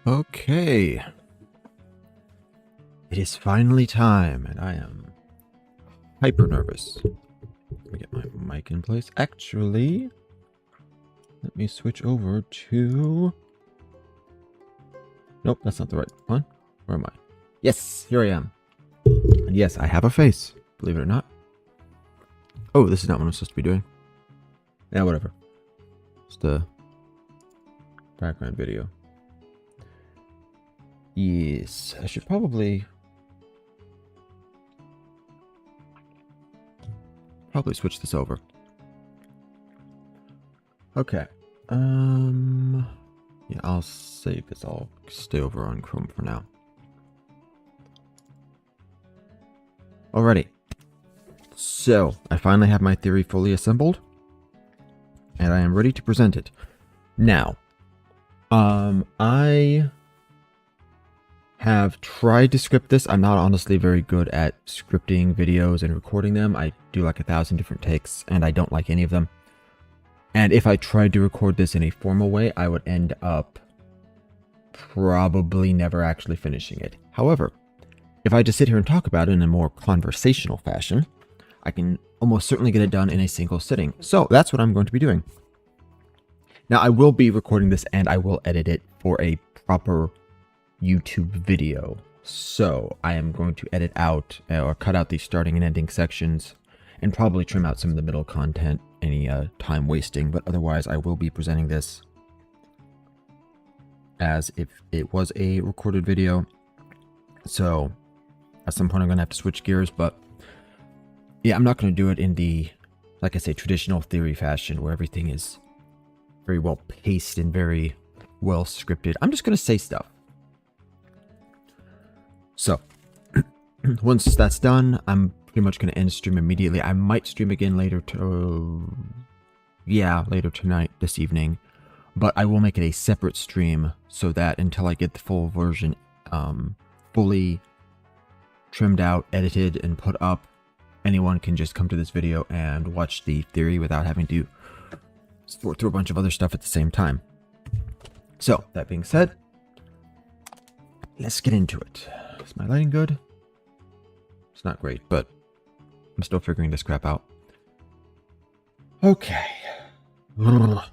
Okay. It is finally time, and I am hyper nervous. Let me get my mic in place. Actually, let me switch over to... Nope, that's not the right one. Where am I? Yes, here I am. And yes, I have a face, believe it or not. Oh, this is not what I'm supposed to be doing. Yeah, whatever. Just a background video. Yes, I should probably switch this over. Okay. Yeah, I'll save this. I'll stay over on Chrome for now. Alrighty. So, I finally have my theory fully assembled, and I am ready to present it. Now, I have tried to script this. I'm not honestly very good at scripting videos and recording them. I do like 1,000 different takes, and I don't like any of them. And if I tried to record this in a formal way, I would end up probably never actually finishing it. However, if I just sit here and talk about it in a more conversational fashion, I can almost certainly get it done in a single sitting. So that's what I'm going to be doing. Now, I will be recording this and I will edit it for a proper YouTube video. So I am going to edit out or cut out the starting and ending sections and probably trim out some of the middle content, any time wasting, but otherwise I will be presenting this as if it was a recorded video. So at some point I'm going to have to switch gears, but yeah, I'm not going to do it in the, like I say, traditional theory fashion where everything is very well paced and very well scripted. I'm just going to say stuff. So once that's done, I'm pretty much going to end stream immediately. I might stream again later later tonight, this evening, but I will make it a separate stream so that until I get the full version fully trimmed out, edited, and put up, anyone can just come to this video and watch the theory without having to sort through a bunch of other stuff at the same time. So, that being said, let's get into it. Is my lighting good? It's not great, but I'm still figuring this crap out. Okay. I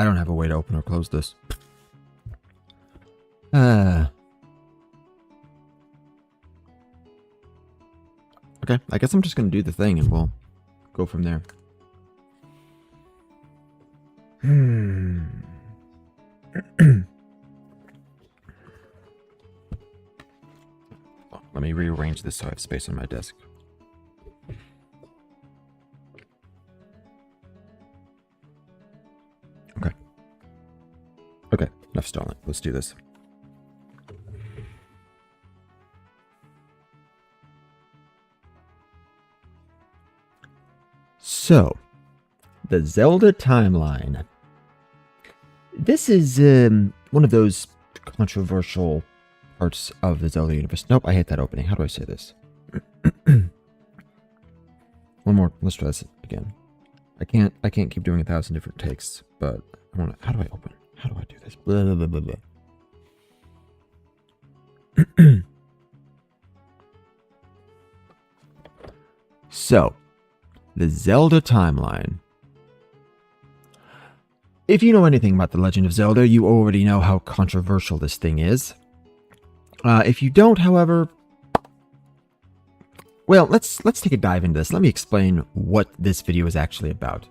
don't have a way to open or close this. Okay, I guess I'm just going to do the thing and we'll go from there. Let me rearrange this so I have space on my desk. Okay. Okay, enough stalling. Let's do this. So, the Zelda timeline. This is one of those controversial parts of the Zelda universe. Nope, I hate that opening. How do I say this? One more. Let's try this again. I can't keep doing 1,000 different takes, but I want to. How do I open? How do I do this? Blah, blah, blah, blah, blah. So, the Zelda timeline. If you know anything about The Legend of Zelda, you already know how controversial this thing is. If you don't, however, well, let's take a dive into this. Let me explain what this video is actually about.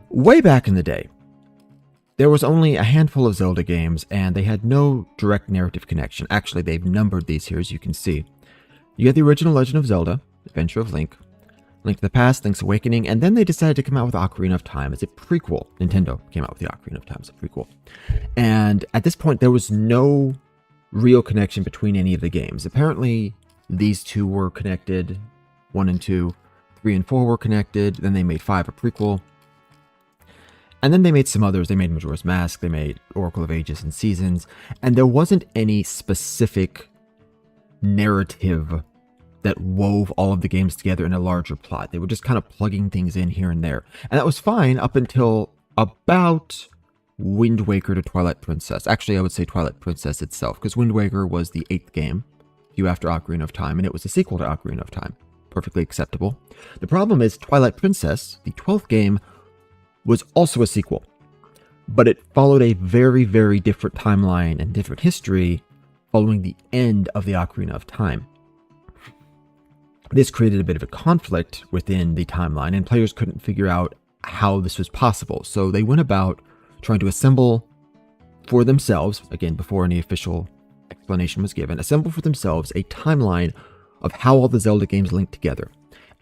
Way back in the day, there was only a handful of Zelda games, and they had no direct narrative connection. Actually, they've numbered these here, as you can see. You had the original Legend of Zelda, Adventure of Link, Link to the Past, Link's Awakening, and then they decided to come out with Ocarina of Time as a prequel. Nintendo came out with the Ocarina of Time as a prequel. And at this point, there was no real connection between any of the games. Apparently, these two were connected. 1 and 2, 3 and 4 were connected. Then they made 5 a prequel. And then they made some others. They made Majora's Mask. They made Oracle of Ages and Seasons. And there wasn't any specific narrative that wove all of the games together in a larger plot. They were just kind of plugging things in here and there. And that was fine up until about Wind Waker to Twilight Princess. Actually, I would say Twilight Princess itself, because Wind Waker was the 8th game, few after Ocarina of Time, and it was a sequel to Ocarina of Time. Perfectly acceptable. The problem is Twilight Princess, the 12th game, was also a sequel. But it followed a very, very different timeline and different history following the end of the Ocarina of Time. This created a bit of a conflict within the timeline, and players couldn't figure out how this was possible. So they went about trying to assemble for themselves, again, before any official explanation was given, assemble for themselves a timeline of how all the Zelda games link together.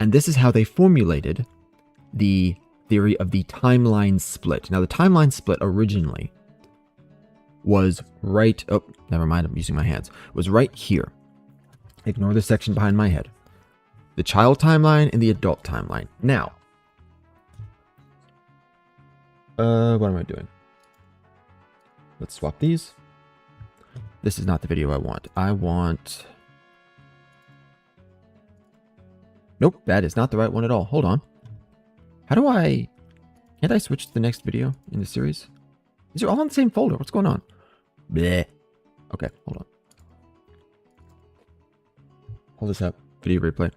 And this is how they formulated the theory of the timeline split. Now, the timeline split originally was right... Oh, never mind, I'm using my hands. Was right here. Ignore the section behind my head. The child timeline and the adult timeline. Now, what am I doing? Let's swap these. This is not the video I want. I want... Nope, that is not the right one at all. Hold on. How do I... Can't I switch to the next video in the series? These are all in the same folder. What's going on? Bleh. Okay, hold on. Hold this up. Video replay.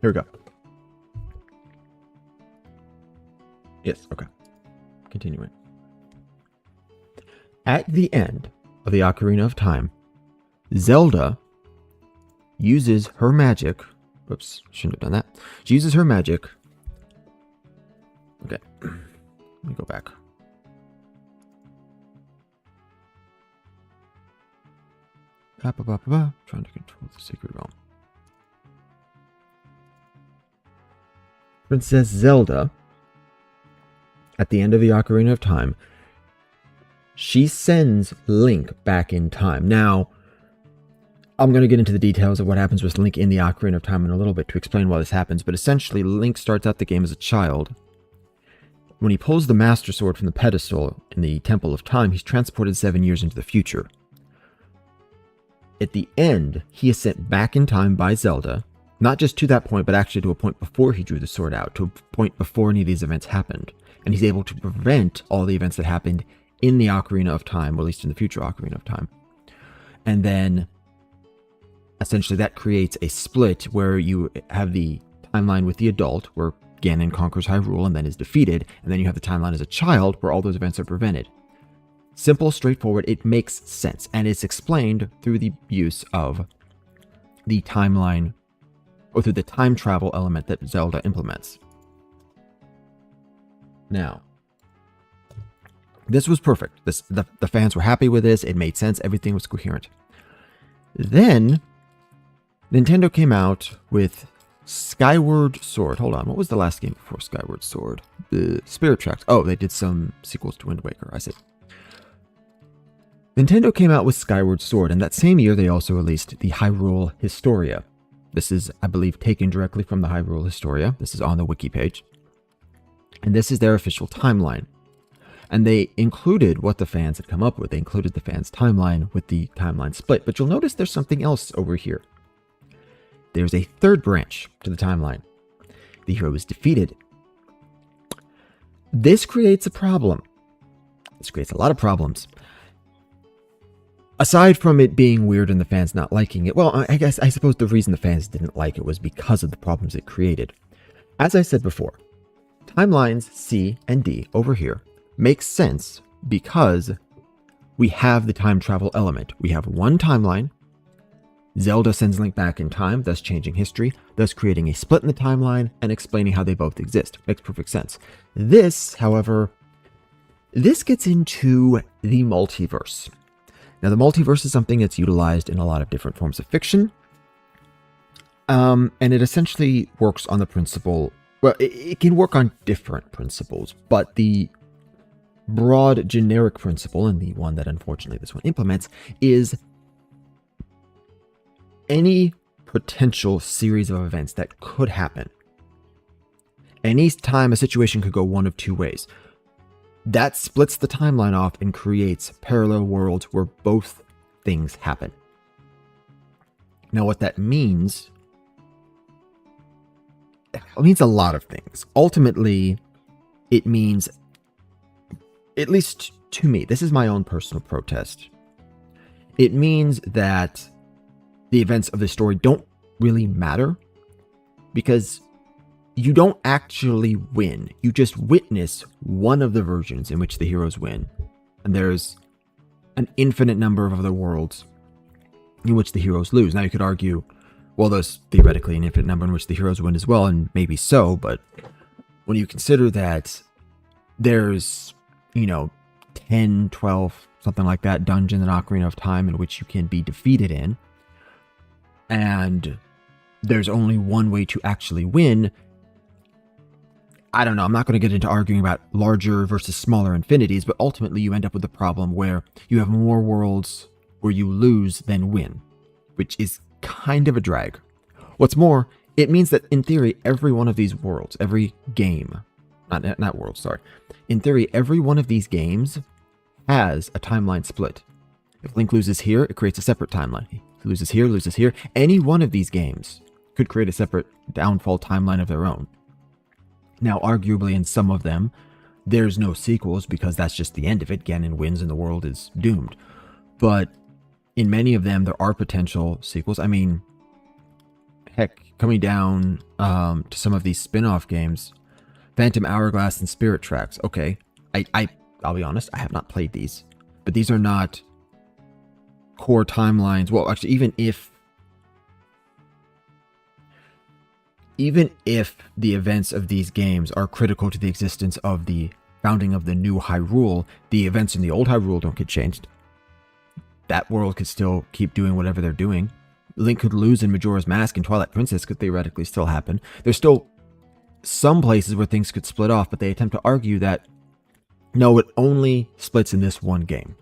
Here we go. Yes, okay. Continuing. At the end of the Ocarina of Time, Zelda uses her magic. Oops, shouldn't have done that. She uses her magic. Okay, let me go back. Trying to control the Sacred Realm. Princess Zelda, at the end of the Ocarina of Time, she sends Link back in time. Now, I'm going to get into the details of what happens with Link in the Ocarina of Time in a little bit to explain why this happens, but essentially, Link starts out the game as a child. When he pulls the Master Sword from the pedestal in the Temple of Time, he's transported 7 years into the future. At the end, he is sent back in time by Zelda, not just to that point, but actually to a point before he drew the sword out, to a point before any of these events happened. And he's able to prevent all the events that happened in the Ocarina of Time, or at least in the future Ocarina of Time. And then, essentially, that creates a split where you have the timeline with the adult, where Ganon conquers Hyrule and then is defeated, and then you have the timeline as a child, where all those events are prevented. Simple, straightforward, it makes sense, and it's explained through the use of the timeline, or through the time travel element that Zelda implements. Now, this was perfect. The fans were happy with this. It made sense. Everything was coherent. Then, Nintendo came out with Skyward Sword. Hold on. What was the last game before Skyward Sword? The Spirit Tracks. Oh, they did some sequels to Wind Waker. I see. Nintendo came out with Skyward Sword, and that same year they also released the Hyrule Historia. This is, I believe, taken directly from the Hyrule Historia. This is on the wiki page. And this is their official timeline. And they included what the fans had come up with. They included the fans' timeline with the timeline split. But you'll notice there's something else over here. There's a third branch to the timeline. The hero is defeated. This creates a problem. This creates a lot of problems. Aside from it being weird and the fans not liking it, well, I suppose the reason the fans didn't like it was because of the problems it created. As I said before, timelines C and D over here make sense because we have the time travel element. We have one timeline. Zelda sends Link back in time, thus changing history, thus creating a split in the timeline and explaining how they both exist. Makes perfect sense. This, however, this gets into the multiverse. Now, the multiverse is something that's utilized in a lot of different forms of fiction, and it essentially works on the principle, well, it can work on different principles, but the broad generic principle, and the one that unfortunately this one implements, is any potential series of events that could happen. Any time a situation could go one of two ways. That splits the timeline off and creates parallel worlds where both things happen. Now, what that means, it means a lot of things. Ultimately, it means, at least to me, this is my own personal protest. It means that the events of the story don't really matter because you don't actually win. You just witness one of the versions in which the heroes win. And there's an infinite number of other worlds in which the heroes lose. Now you could argue, well, there's theoretically an infinite number in which the heroes win as well, and maybe so, but when you consider that there's, 10, 12, something like that, dungeon and Ocarina of Time in which you can be defeated in, and there's only one way to actually win, I don't know, I'm not going to get into arguing about larger versus smaller infinities, but ultimately you end up with a problem where you have more worlds where you lose than win, which is kind of a drag. What's more, it means that in theory, every one of these worlds, every game, not world, sorry. In theory, every one of these games has a timeline split. If Link loses here, it creates a separate timeline. He loses here. Any one of these games could create a separate downfall timeline of their own. Now, arguably in some of them, there's no sequels because that's just the end of it. Ganon wins and the world is doomed. But in many of them, there are potential sequels. I mean, heck, coming down to some of these spin-off games, Phantom Hourglass and Spirit Tracks. Okay, I'll be honest, I have not played these, but these are not core timelines. Well, actually, even if the events of these games are critical to the existence of the founding of the new Hyrule, the events in the old Hyrule don't get changed. That world could still keep doing whatever they're doing. Link could lose in Majora's Mask, and Twilight Princess could theoretically still happen. There's still some places where things could split off, but they attempt to argue that, no, it only splits in this one game.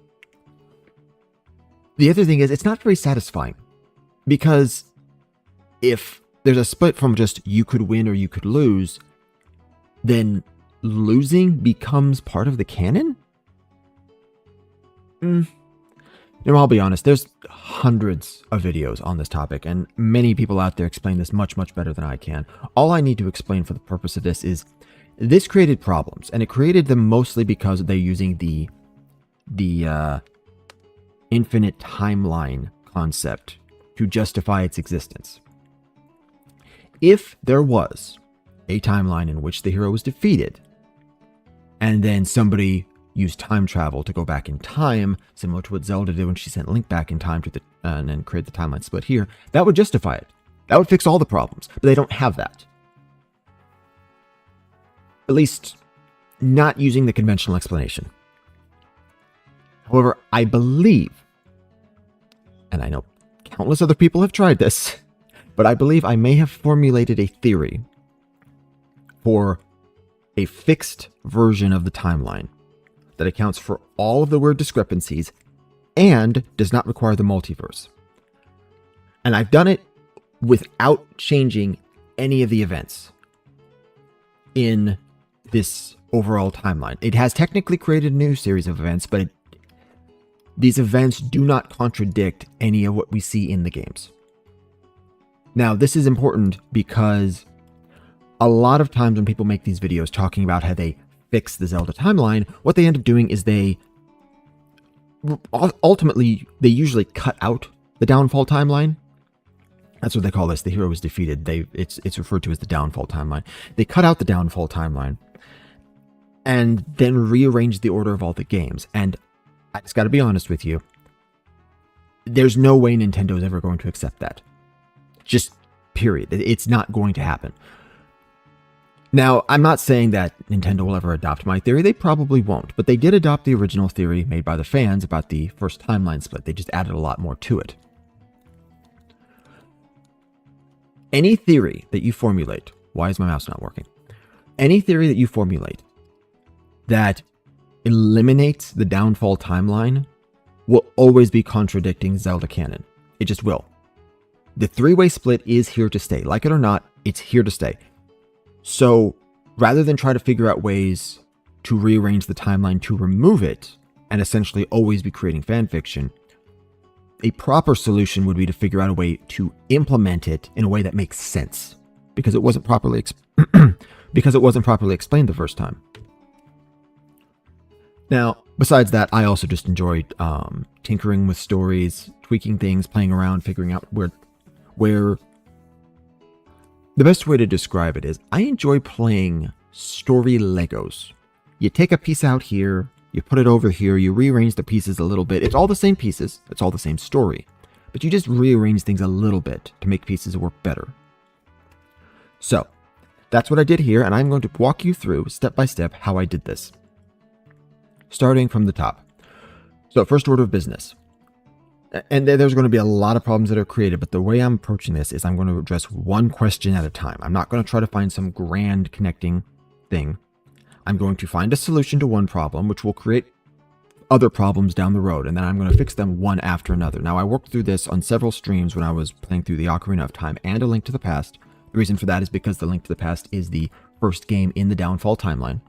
The other thing is, it's not very satisfying, because if there's a split from just you could win or you could lose, then losing becomes part of the canon? I'll be honest, there's hundreds of videos on this topic, and many people out there explain this much, much better than I can. All I need to explain for the purpose of this is, this created problems, and it created them mostly because they're using the infinite timeline concept to justify its existence. If there was a timeline in which the hero was defeated, and then somebody used time travel to go back in time, similar to what Zelda did when she sent Link back in time to and then create the timeline split here, that would justify it. That would fix all the problems, but they don't have that. At least, not using the conventional explanation. However, I believe, and I know countless other people have tried this, but I believe I may have formulated a theory for a fixed version of the timeline that accounts for all of the weird discrepancies and does not require the multiverse. And I've done it without changing any of the events in this overall timeline. It has technically created a new series of events, but these events do not contradict any of what we see in the games. Now, this is important because a lot of times when people make these videos talking about how they fix the Zelda timeline, what they end up doing is they usually cut out the downfall timeline. That's what they call this. The hero is defeated. It's referred to as the downfall timeline. They cut out the downfall timeline and then rearrange the order of all the games. And I just got to be honest with you, there's no way Nintendo is ever going to accept that. Just period. It's not going to happen. Now, I'm not saying that Nintendo will ever adopt my theory. They probably won't. But they did adopt the original theory made by the fans about the first timeline split. They just added a lot more to it. Any theory that you formulate, why is my mouse not working? Any theory that you formulate that eliminates the downfall timeline will always be contradicting Zelda canon. It just will. The three-way split is here to stay. Like it or not, it's here to stay. So rather than try to figure out ways to rearrange the timeline to remove it and essentially always be creating fanfiction, a proper solution would be to figure out a way to implement it in a way that makes sense, because it wasn't properly explained the first time. Now, besides that, I also just enjoyed tinkering with stories, tweaking things, playing around, figuring out where. The best way to describe it is I enjoy playing story Legos. You take a piece out here, you put it over here, you rearrange the pieces a little bit. It's all the same pieces, it's all the same story, but you just rearrange things a little bit to make pieces work better. So, that's what I did here, and I'm going to walk you through, step by step, how I did this. Starting from the top. So, first order of business. And there's going to be a lot of problems that are created, but the way I'm approaching this is I'm going to address one question at a time. I'm not going to try to find some grand connecting thing. I'm going to find a solution to one problem, which will create other problems down the road, and then I'm going to fix them one after another. Now, I worked through this on several streams when I was playing through the Ocarina of Time and A Link to the Past. The reason for that is because the Link to the Past is the first game in the Downfall timeline.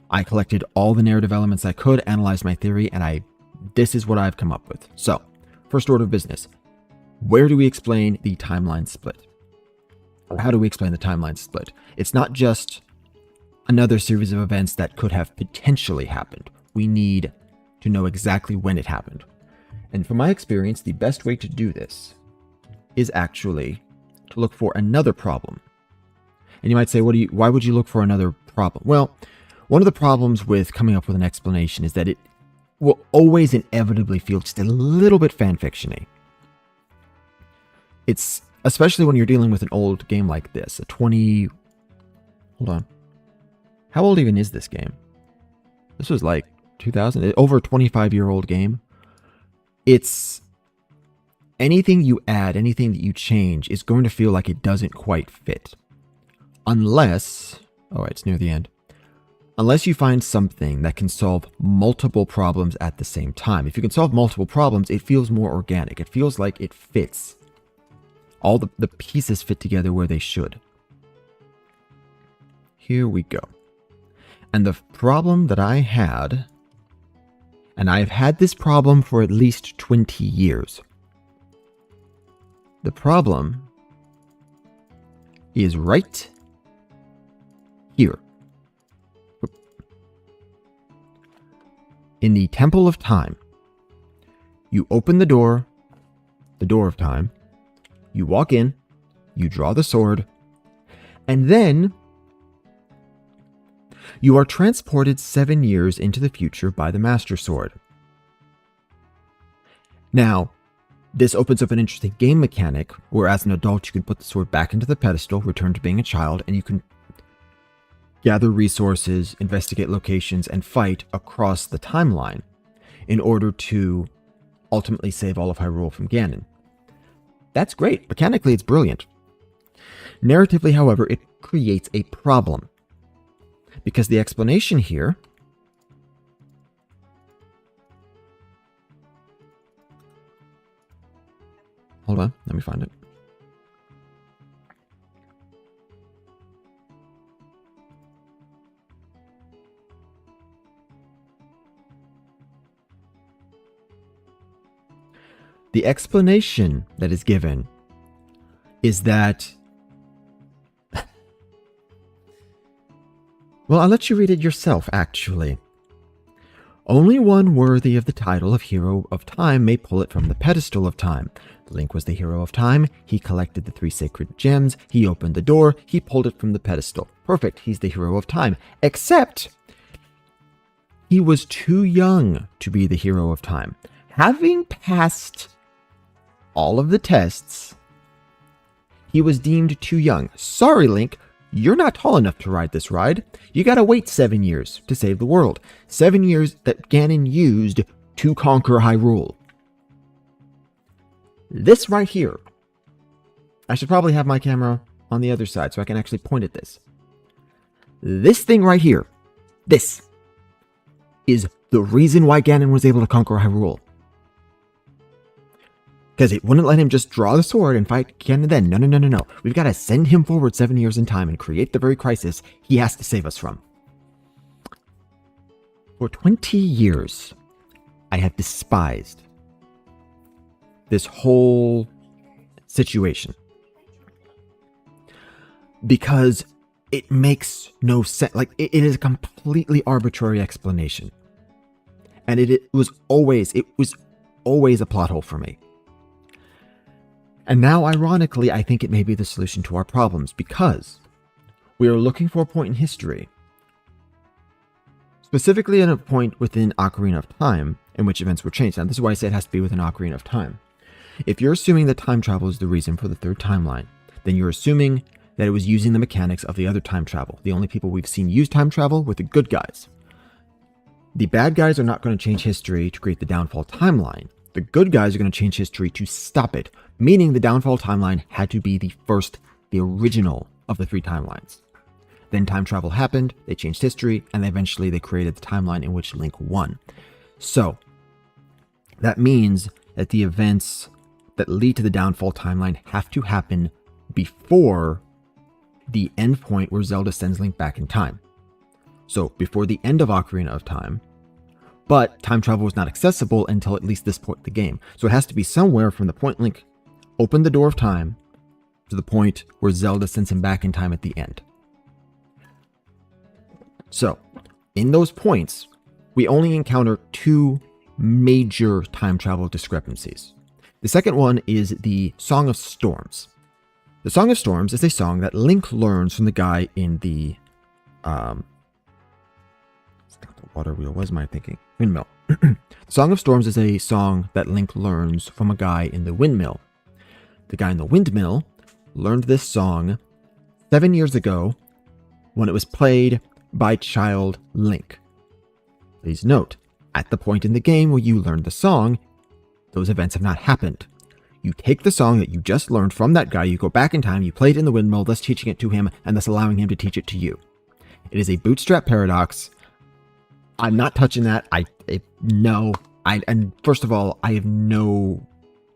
I collected all the narrative elements I could, analyzed my theory, and this is what I've come up with. So, first order of business. Where do we explain the timeline split? Or how do we explain the timeline split? It's not just another series of events that could have potentially happened. We need to know exactly when it happened. And from my experience, the best way to do this is actually to look for another problem. And you might say, why would you look for another problem? Well, one of the problems with coming up with an explanation is that it will always inevitably feel just a little bit fanfiction-y. It's especially when you're dealing with an old game like this, hold on. How old even is this game? This was like 2000, over a 25-year-old game. It's anything you add, anything that you change is going to feel like it doesn't quite fit. Unless, it's near the end. Unless you find something that can solve multiple problems at the same time. If you can solve multiple problems, it feels more organic. It feels like it fits. All the pieces fit together where they should. Here we go. And the problem that I had, and I've had this problem for at least 20 years. The problem is right here. In the Temple of Time, you open the door of time, you walk in, you draw the sword, and then you are transported 7 years into the future by the Master Sword. Now, this opens up an interesting game mechanic where as an adult you can put the sword back into the pedestal, return to being a child, and you can gather resources, investigate locations, and fight across the timeline in order to ultimately save all of Hyrule from Ganon. That's great. Mechanically, it's brilliant. Narratively, however, it creates a problem. Because the explanation here hold on, let me find it. The explanation that is given is that well, I'll let you read it yourself, actually. Only one worthy of the title of Hero of Time may pull it from the pedestal of time. Link was the hero of time. He collected the 3 sacred gems. He opened the door. He pulled it from the pedestal. Perfect. He's the hero of time. Except he was too young to be the hero of time. Having passed all of the tests, he was deemed too young. Sorry, Link. You're not tall enough to ride this ride. You gotta wait 7 years to save the world. 7 years that Ganon used to conquer Hyrule. This right here. I should probably have my camera on the other side so I can actually point at this. This thing right here. This is the reason why Ganon was able to conquer Hyrule. Because it wouldn't let him just draw the sword and fight Ganon then. No, no, no, no, no. We've got to send him forward 7 years in time and create the very crisis he has to save us from. For 20 years, I have despised this whole situation because it makes no sense. Like, it is a completely arbitrary explanation. And it was always a plot hole for me. And now, ironically, I think it may be the solution to our problems, because we are looking for a point in history, specifically at a point within Ocarina of Time, in which events were changed. Now, this is why I say it has to be within Ocarina of Time. If you're assuming that time travel is the reason for the third timeline, then you're assuming that it was using the mechanics of the other time travel. The only people we've seen use time travel were the good guys. The bad guys are not going to change history to create the downfall timeline. The good guys are going to change history to stop it, meaning the downfall timeline had to be the original of the 3 timelines. Then time travel happened, they changed history, and eventually they created the timeline in which Link won. So, that means that the events that lead to the downfall timeline have to happen before the end point where Zelda sends Link back in time. So, before the end of Ocarina of Time, but time travel was not accessible until at least this point in the game. So it has to be somewhere from the point Link opened the door of time to the point where Zelda sends him back in time at the end. So, in those points, we only encounter 2 major time travel discrepancies. The second one is the Song of Storms. The Song of Storms is a song that Link learns from the guy in the it's not the water wheel, what was my thinking? Windmill. Song of Storms is a song that Link learns from a guy in the windmill. The guy in the windmill learned this song 7 years ago when it was played by child Link. Please note, at the point in the game where you learned the song, those events have not happened. You take the song that you just learned from that guy, you go back in time, you play it in the windmill, thus teaching it to him, and thus allowing him to teach it to you. It is a bootstrap paradox. I'm not touching that. And first of all, I have no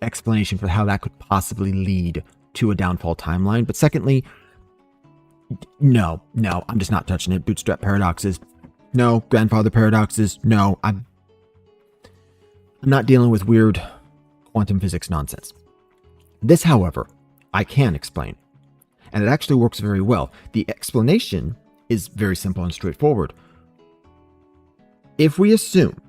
explanation for how that could possibly lead to a downfall timeline. But secondly, no, I'm just not touching it. Bootstrap paradoxes, no. Grandfather paradoxes, no. I'm not dealing with weird quantum physics nonsense. This, however, I can explain. And it actually works very well. The explanation is very simple and straightforward. If we assume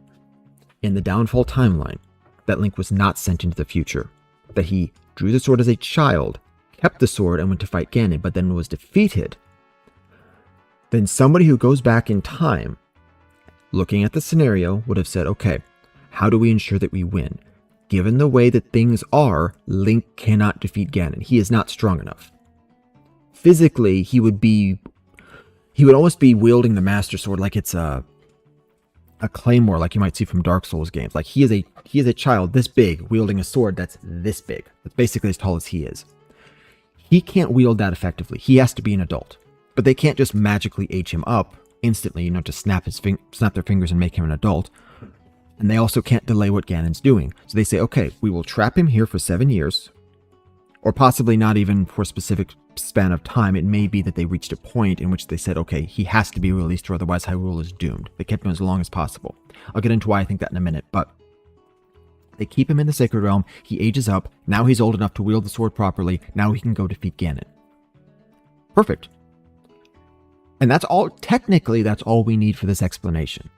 in the downfall timeline that Link was not sent into the future, that he drew the sword as a child, kept the sword and went to fight Ganon, but then was defeated, then somebody who goes back in time, looking at the scenario, would have said, okay, how do we ensure that we win? Given the way that things are, Link cannot defeat Ganon. He is not strong enough. Physically, he would almost be wielding the Master Sword like it's a claymore, like you might see from Dark Souls games. Like he is a child this big, wielding a sword that's this big. That's basically as tall as he is. He can't wield that effectively. He has to be an adult. But they can't just magically age him up instantly, just snap their fingers and make him an adult. And they also can't delay what Ganon's doing. So they say, okay, we will trap him here for 7 years, or possibly not even for a specific span of time. It may be that they reached a point in which they said, okay, he has to be released or otherwise Hyrule is doomed. They kept him as long as possible. I'll get into why I think that in a minute, but they keep him in the Sacred Realm. He ages up. Now he's old enough to wield the sword properly. Now he can go defeat Ganon. Perfect. And that's all, technically, that's all we need for this explanation.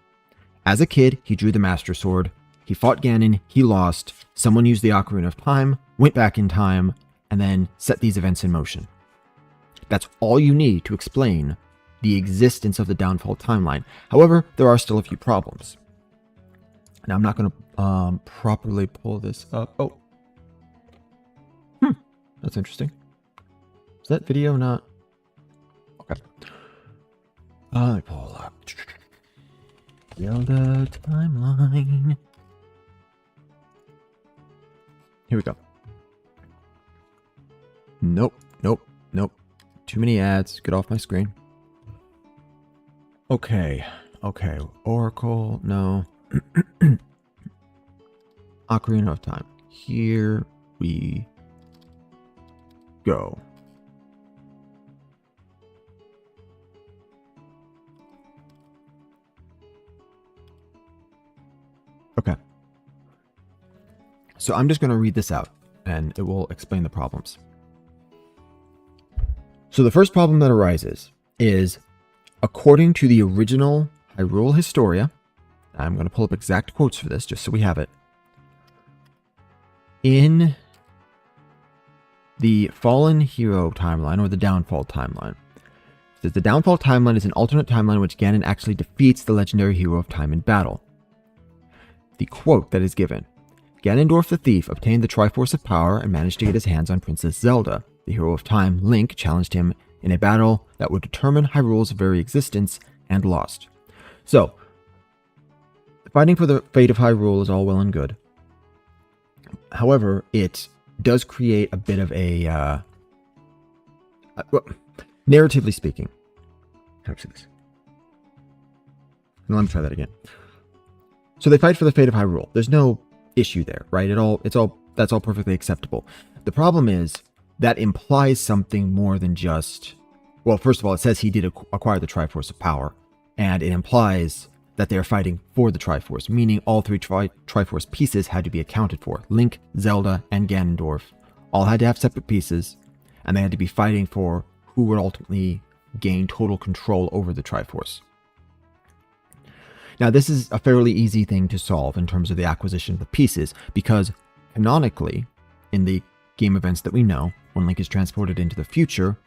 As a kid, he drew the Master Sword. He fought Ganon. He lost. Someone used the Ocarina of Time, went back in time, and then set these events in motion. That's all you need to explain the existence of the downfall timeline. However, there are still a few problems. Now, I'm not going to properly pull this up. Oh. That's interesting. Is that video not? Okay. Let me pull up. Zelda timeline. Here we go. Nope. Too many ads. Get off my screen. Okay. Oracle. No. Ocarina of Time. Here we go. Okay. So I'm just going to read this out, and it will explain the problems. So the first problem that arises is, according to the original Hyrule Historia, I'm going to pull up exact quotes for this just so we have it. In the Fallen Hero timeline, or the Downfall timeline, it says the Downfall timeline is an alternate timeline in which Ganon actually defeats the legendary hero of time in battle. The quote that is given: Ganondorf the Thief obtained the Triforce of Power and managed to get his hands on Princess Zelda. The hero of time, Link, challenged him in a battle that would determine Hyrule's very existence and lost. So, fighting for the fate of Hyrule is all well and good. However, it does create a bit of a, narratively speaking. How do I say this? Let me try that again. So they fight for the fate of Hyrule. There's no issue there, right? That's all perfectly acceptable. The problem is that implies something more than just, well, first of all, it says he did acquire the Triforce of Power, and it implies that they are fighting for the Triforce, meaning all three Triforce pieces had to be accounted for. Link, Zelda, and Ganondorf all had to have separate pieces, and they had to be fighting for who would ultimately gain total control over the Triforce. Now, this is a fairly easy thing to solve in terms of the acquisition of the pieces, because canonically, in the game events that we know, when Link is transported into the future,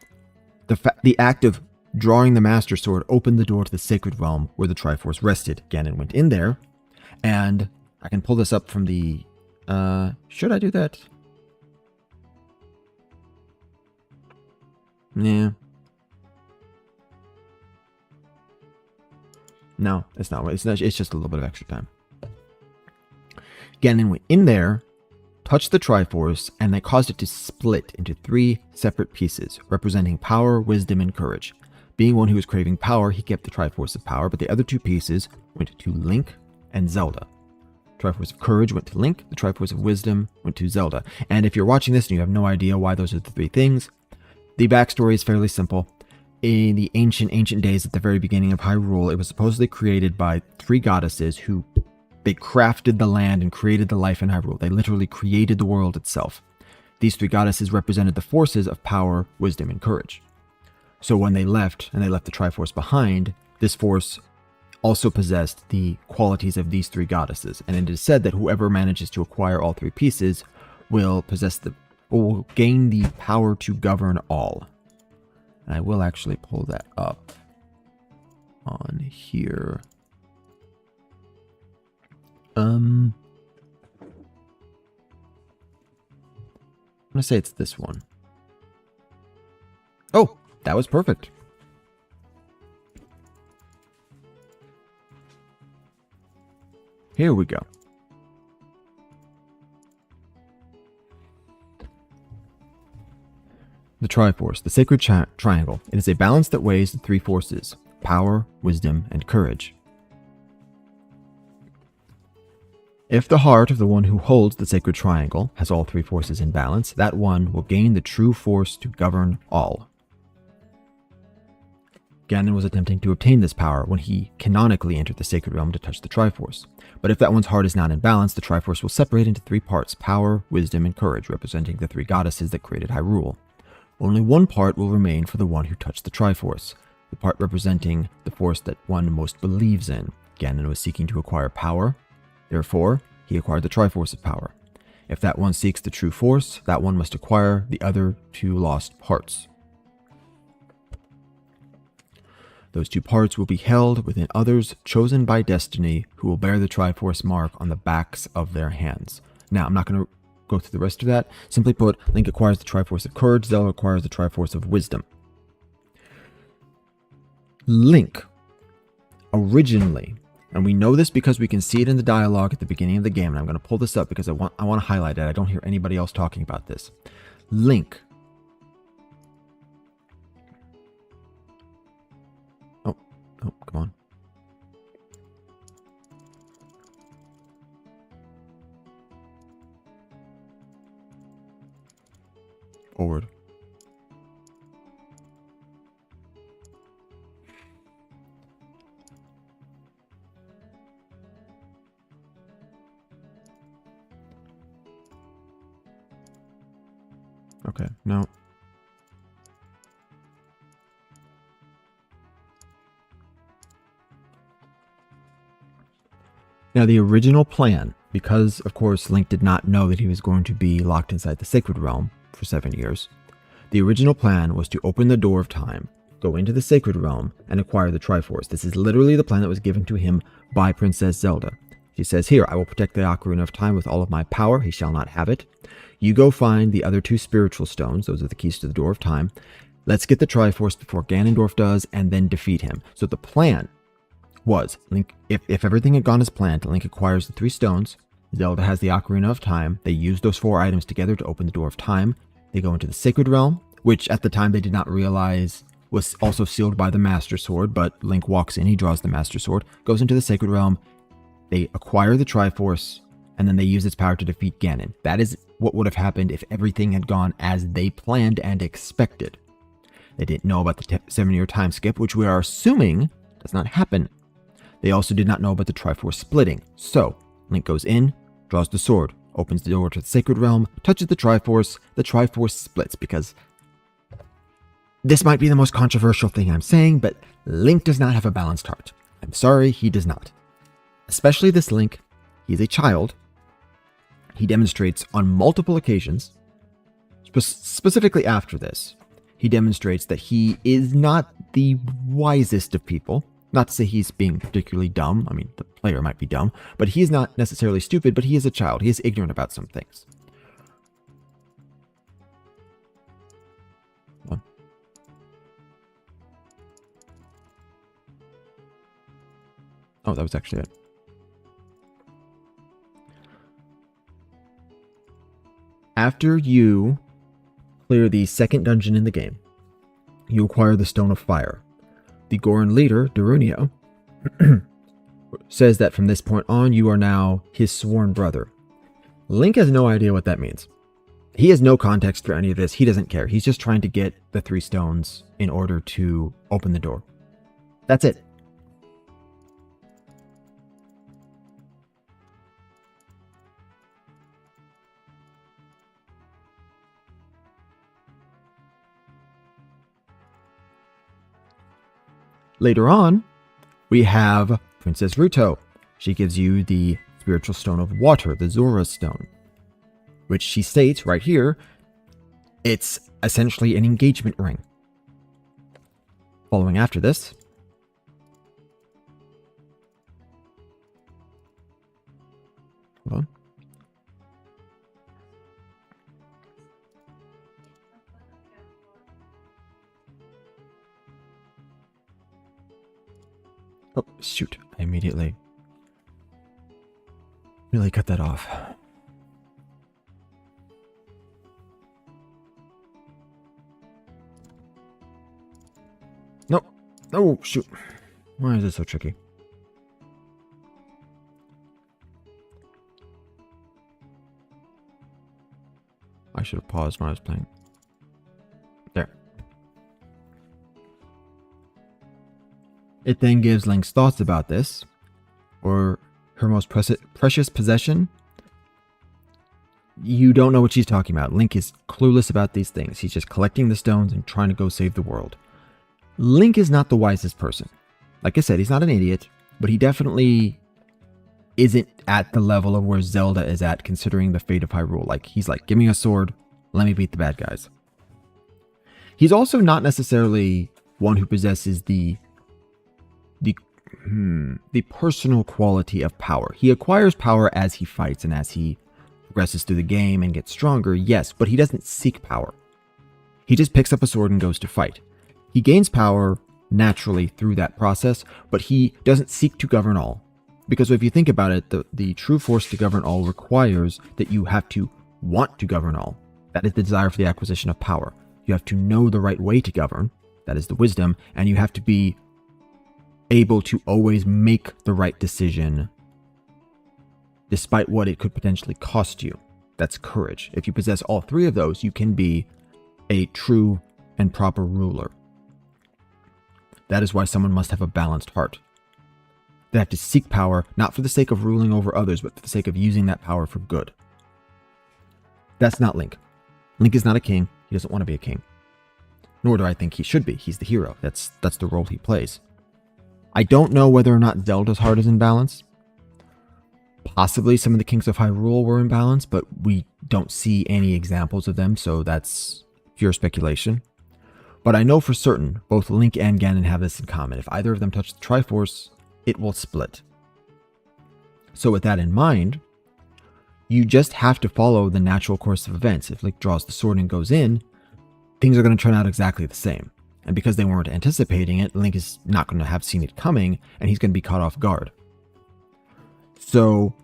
the act of drawing the Master Sword opened the door to the Sacred Realm where the Triforce rested. Ganon went in there, and I can pull this up from the... should I do that? Yeah. No, it's not. It's just a little bit of extra time. Ganon went in there, touched the Triforce, and they caused it to split into 3 separate pieces, representing power, wisdom, and courage. Being one who was craving power, he kept the Triforce of Power, but the other 2 pieces went to Link and Zelda. Triforce of Courage went to Link, the Triforce of Wisdom went to Zelda. And if you're watching this and you have no idea why those are the 3 things, the backstory is fairly simple. In the ancient days, at the very beginning of Hyrule, it was supposedly created by 3 goddesses who they crafted the land and created the life in Hyrule. They literally created the world itself. These 3 goddesses represented the forces of power, wisdom, and courage. So when they left, and they left the Triforce behind, this force also possessed the qualities of these 3 goddesses. And it is said that whoever manages to acquire all 3 pieces will gain the power to govern all. And I will actually pull that up on here. I'm going to say it's this one. Oh, that was perfect. Here we go. The Triforce, the sacred triangle. It is a balance that weighs the 3 forces: power, wisdom, and courage. If the heart of the one who holds the sacred triangle has all 3 forces in balance, that one will gain the true force to govern all. Ganon was attempting to obtain this power when he canonically entered the Sacred Realm to touch the Triforce. But if that one's heart is not in balance, the Triforce will separate into 3 parts: power, wisdom, and courage, representing the 3 goddesses that created Hyrule. Only one part will remain for the one who touched the Triforce, the part representing the force that one most believes in. Ganon was seeking to acquire power, therefore he acquired the Triforce of Power. If that one seeks the true force, that one must acquire the other 2 lost parts. Those 2 parts will be held within others chosen by destiny, who will bear the Triforce mark on the backs of their hands. Now, I'm not going to go through the rest of that. Simply put, Link acquires the Triforce of Courage, Zelda acquires the Triforce of Wisdom. Link, originally, and we know this because we can see it in the dialogue at the beginning of the game, and I'm going to pull this up because I want to highlight it. I don't hear anybody else talking about this. Link. Oh, come on. Okay, no. Now, the original plan, because of course Link did not know that he was going to be locked inside the Sacred Realm for 7 years, the original plan was to open the Door of Time, go into the Sacred Realm, and acquire the Triforce. This is literally the plan that was given to him by Princess Zelda. She says, "Here, I will protect the Ocarina of Time with all of my power. He shall not have it. You go find the other 2 spiritual stones. Those are the keys to the Door of Time. Let's get the Triforce before Ganondorf does, and then defeat him." So the plan was, Link, if everything had gone as planned, Link acquires the 3 stones. Zelda has the Ocarina of Time. They use those 4 items together to open the Door of Time. They go into the Sacred Realm, which at the time they did not realize was also sealed by the Master Sword, but Link walks in, he draws the Master Sword, goes into the Sacred Realm. They acquire the Triforce, and then they use its power to defeat Ganon. That is what would have happened if everything had gone as they planned and expected. They didn't know about the 7-year time skip, which we are assuming does not happen. They also did not know about the Triforce splitting. So, Link goes in, draws the sword, opens the door to the Sacred Realm, touches the Triforce splits, because this might be the most controversial thing I'm saying, but Link does not have a balanced heart. I'm sorry, he does not. Especially this Link, he is a child. He demonstrates on multiple occasions, specifically after this, he demonstrates that he is not the wisest of people. Not to say he's being particularly dumb. I mean, the player might be dumb, but he is not necessarily stupid, but he is a child. He is ignorant about some things. Oh, that was actually it. After you clear the second dungeon in the game, you acquire the Stone of Fire. The Goron leader, Darunio, says that from this point on, you are now his sworn brother. Link has no idea what that means. He has no context for any of this. He doesn't care. He's just trying to get the 3 stones in order to open the door. That's it. Later on, we have Princess Ruto. She gives you the spiritual stone of water, the Zora stone, which she states right here, it's essentially an engagement ring. Following after this, hold on. Oh, shoot. I immediately really cut that off. Nope. Oh, shoot. Why is this so tricky? I should have paused when I was playing. There. It then gives Link's thoughts about this, or her most precious possession. You don't know what she's talking about. Link is clueless about these things. He's just collecting the stones and trying to go save the world. Link is not the wisest person. Like I said, he's not an idiot, but he definitely isn't at the level of where Zelda is at, considering the fate of Hyrule. Like, he's like, give me a sword, let me beat the bad guys. He's also not necessarily one who possesses the personal quality of power. He acquires power as he fights and as he progresses through the game and gets stronger, yes, but he doesn't seek power. He just picks up a sword and goes to fight. He gains power naturally through that process, but he doesn't seek to govern all. Because if you think about it, the true force to govern all requires that you have to want to govern all. That is the desire for the acquisition of power. You have to know the right way to govern. That is the wisdom. And you have to be able to always make the right decision despite what it could potentially cost you. That's courage. If you possess all 3 of those, you can be a true and proper ruler. That is why someone must have a balanced heart. They have to seek power, not for the sake of ruling over others, but for the sake of using that power for good. That's not Link. Link is not a king. He doesn't want to be a king. Nor do I think he should be. He's the hero. That's the role he plays. I don't know whether or not Zelda's heart is in balance. Possibly some of the kings of Hyrule were in balance, but we don't see any examples of them, so that's pure speculation. But I know for certain both Link and Ganon have this in common. If either of them touch the Triforce, it will split. So with that in mind, you just have to follow the natural course of events. If Link draws the sword and goes in, things are going to turn out exactly the same. And because they weren't anticipating it, Link is not going to have seen it coming, and he's going to be caught off guard. So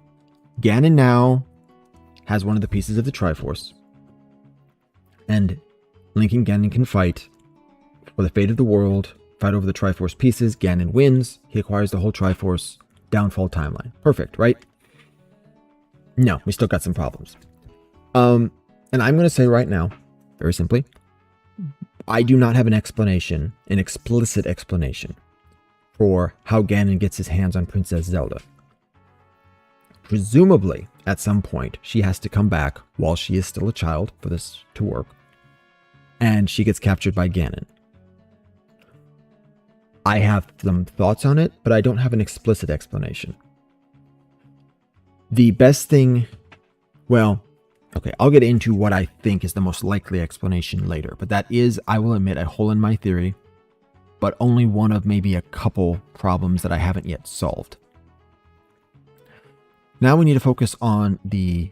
Ganon now has one of the pieces of the Triforce, and Link and Ganon can fight for the fate of the world, fight over the Triforce pieces. Ganon wins, he acquires the whole Triforce, downfall timeline. Perfect, right? No, we still got some problems. And I'm going to say right now, very simply, I do not have an explanation, an explicit explanation, for how Ganon gets his hands on Princess Zelda. Presumably, at some point, she has to come back while she is still a child for this to work, and she gets captured by Ganon. I have some thoughts on it, but I don't have an explicit explanation. The best thing, well, okay, I'll get into what I think is the most likely explanation later, but that is, I will admit, a hole in my theory, but only one of maybe a couple problems that I haven't yet solved. Now we need to focus on the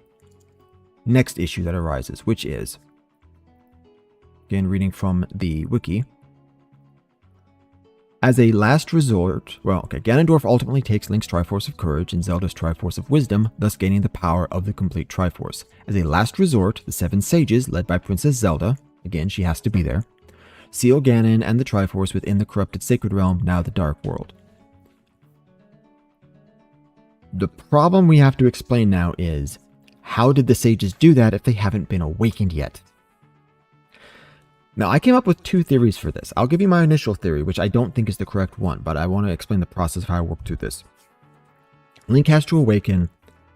next issue that arises, which is, again, reading from the wiki, as a last resort, Ganondorf ultimately takes Link's Triforce of Courage and Zelda's Triforce of Wisdom, thus gaining the power of the complete Triforce. As a last resort, the Seven Sages, led by Princess Zelda, again, she has to be there, seal Ganon and the Triforce within the corrupted Sacred Realm, now the Dark World. The problem we have to explain now is, how did the Sages do that if they haven't been awakened yet? Now, I came up with two theories for this. I'll give you my initial theory, which I don't think is the correct one, but I want to explain the process of how I worked through this. Link has to awaken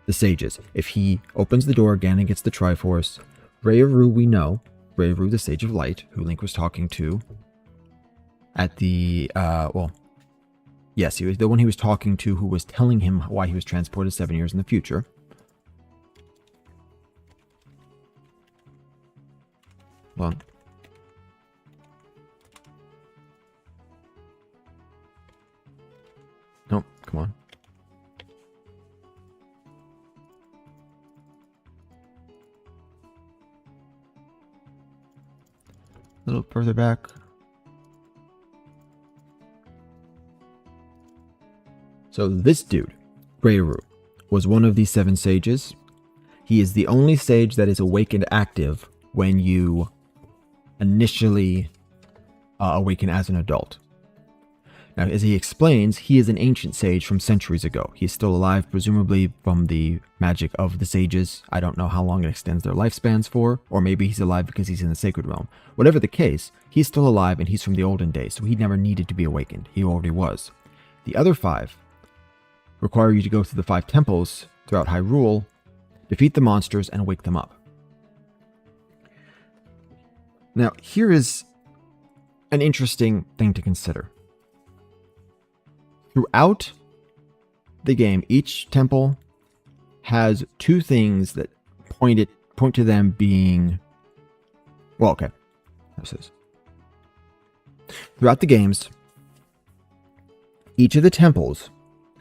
the Sages. If he opens the door, Ganon gets the Triforce. Rei-Aru, we know. Rei-Aru, the Sage of Light, who Link was talking to at the, yes, he was the one he was talking to who was telling him why he was transported 7 years in the future. Hold on. Nope, come on. A little further back. So this dude, Rei-Aru, was one of these seven sages. He is the only sage that is awakened active when you initially awaken as an adult. Now, as he explains, he is an ancient sage from centuries ago. He is still alive, presumably from the magic of the sages. I don't know how long it extends their lifespans for, or maybe he's alive because he's in the Sacred Realm. Whatever the case, he's still alive and he's from the olden days, so he never needed to be awakened. He already was. The other five require you to go through the 5 temples throughout Hyrule, defeat the monsters, and wake them up. Now, here is an interesting thing to consider. Throughout the game, each temple has 2 things that point to them being... Well, okay. How's this? Throughout the games, each of the temples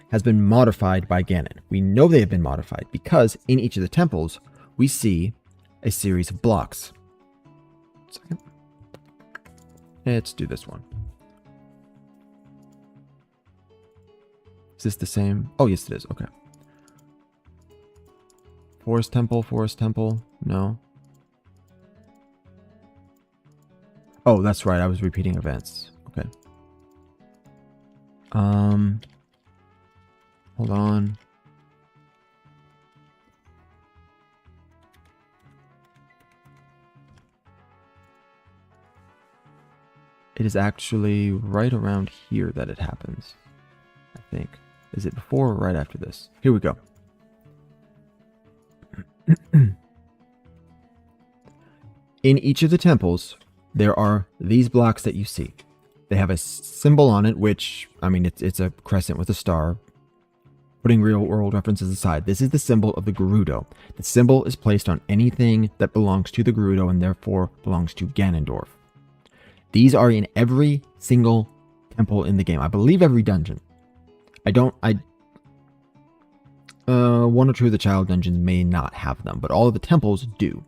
has been modified by Ganon. We know they have been modified because in each of the temples, we see a series of blocks. Second. Let's do this one. Is this the same? Oh, yes, it is. Okay. Forest temple. No. Oh, that's right. I was repeating events. Okay. Hold on. It is actually right around here that it happens, I think. Is it before or right after this? Here we go. In each of the temples, there are these blocks that you see. They have a symbol on it, which, I mean, it's a crescent with a star. Putting real-world references aside, this is the symbol of the Gerudo. The symbol is placed on anything that belongs to the Gerudo and therefore belongs to Ganondorf. These are in every single temple in the game. I believe every dungeon. One or two of the child dungeons may not have them, but all of the temples do.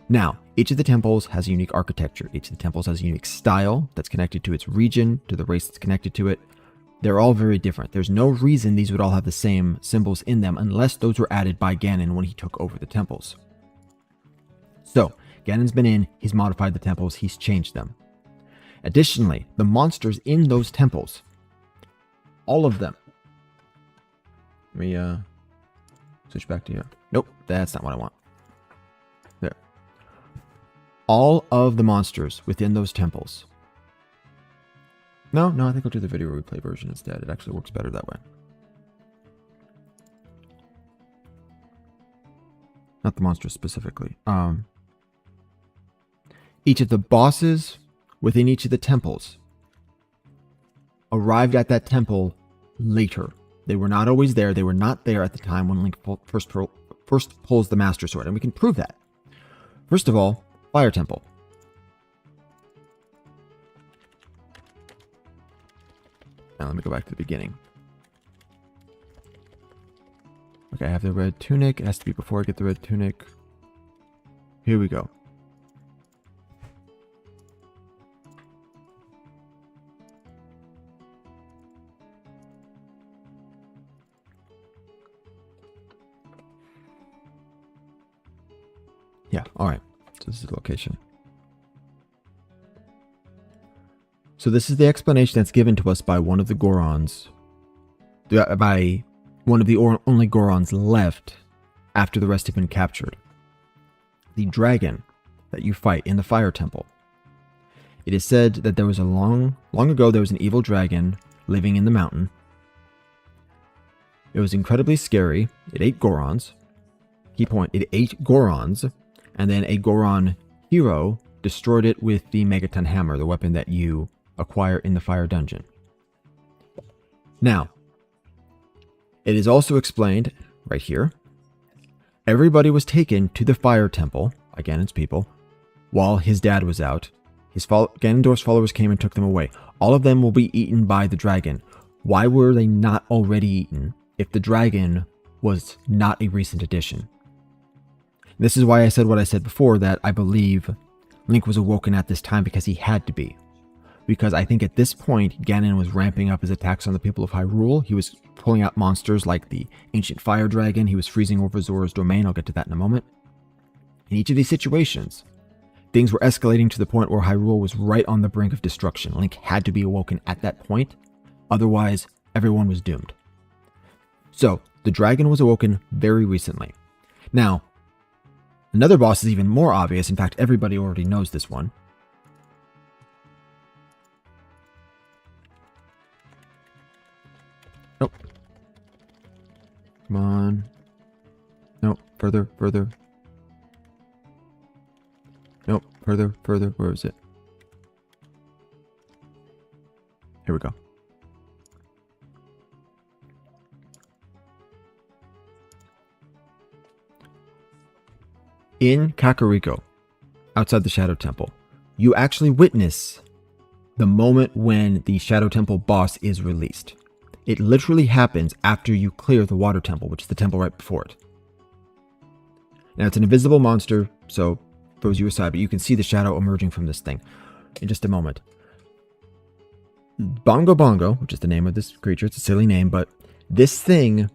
Now, each of the temples has a unique architecture. Each of the temples has a unique style that's connected to its region, to the race that's connected to it. They're all very different. There's no reason these would all have the same symbols in them unless those were added by Ganon when he took over the temples. So, Ganon's been in, he's modified the temples, he's changed them. Additionally, the monsters in those temples, all of them. Let me switch back to here. Nope, that's not what I want. There. All of the monsters within those temples. No, I think I'll do the video replay version instead. It actually works better that way. Not the monsters specifically. Each of the bosses within each of the temples arrived at that temple later. They were not always there. They were not there at the time when Link first pulls the Master Sword, and we can prove that. First of all, Fire Temple. Now let me go back to the beginning. Okay, I have the red tunic. It has to be before I get the red tunic. Here we go. Yeah, alright. So this is the location. So this is the explanation that's given to us by one of the Gorons. By one of the only Gorons left after the rest have been captured. The dragon that you fight in the Fire Temple. It is said that there was a long ago there was an evil dragon living in the mountain. It was incredibly scary. It ate Gorons. Key point, it ate Gorons. And then a Goron hero destroyed it with the Megaton Hammer, the weapon that you acquire in the Fire Dungeon. Now, it is also explained right here. Everybody was taken to the Fire Temple by Ganon's people while his dad was out. Ganondorf's followers came and took them away. All of them will be eaten by the dragon. Why were they not already eaten if the dragon was not a recent addition? This is why I said what I said before, that I believe Link was awoken at this time because he had to be. Because I think at this point, Ganon was ramping up his attacks on the people of Hyrule. He was pulling out monsters like the Ancient Fire Dragon. He was freezing over Zora's domain. I'll get to that in a moment. In each of these situations, things were escalating to the point where Hyrule was right on the brink of destruction. Link had to be awoken at that point. Otherwise, everyone was doomed. So, the dragon was awoken very recently. Now, another boss is even more obvious. In fact, everybody already knows this one. Nope. Come on. Nope. Further. Nope. Further. Where is it? Here we go. In Kakariko, outside the Shadow Temple, you actually witness the moment when the Shadow Temple boss is released. It literally happens after you clear the Water Temple, which is the temple right before it. Now, it's an invisible monster, so throws you aside, but you can see the shadow emerging from this thing in just a moment. Bongo Bongo, which is the name of this creature, it's a silly name, but this thing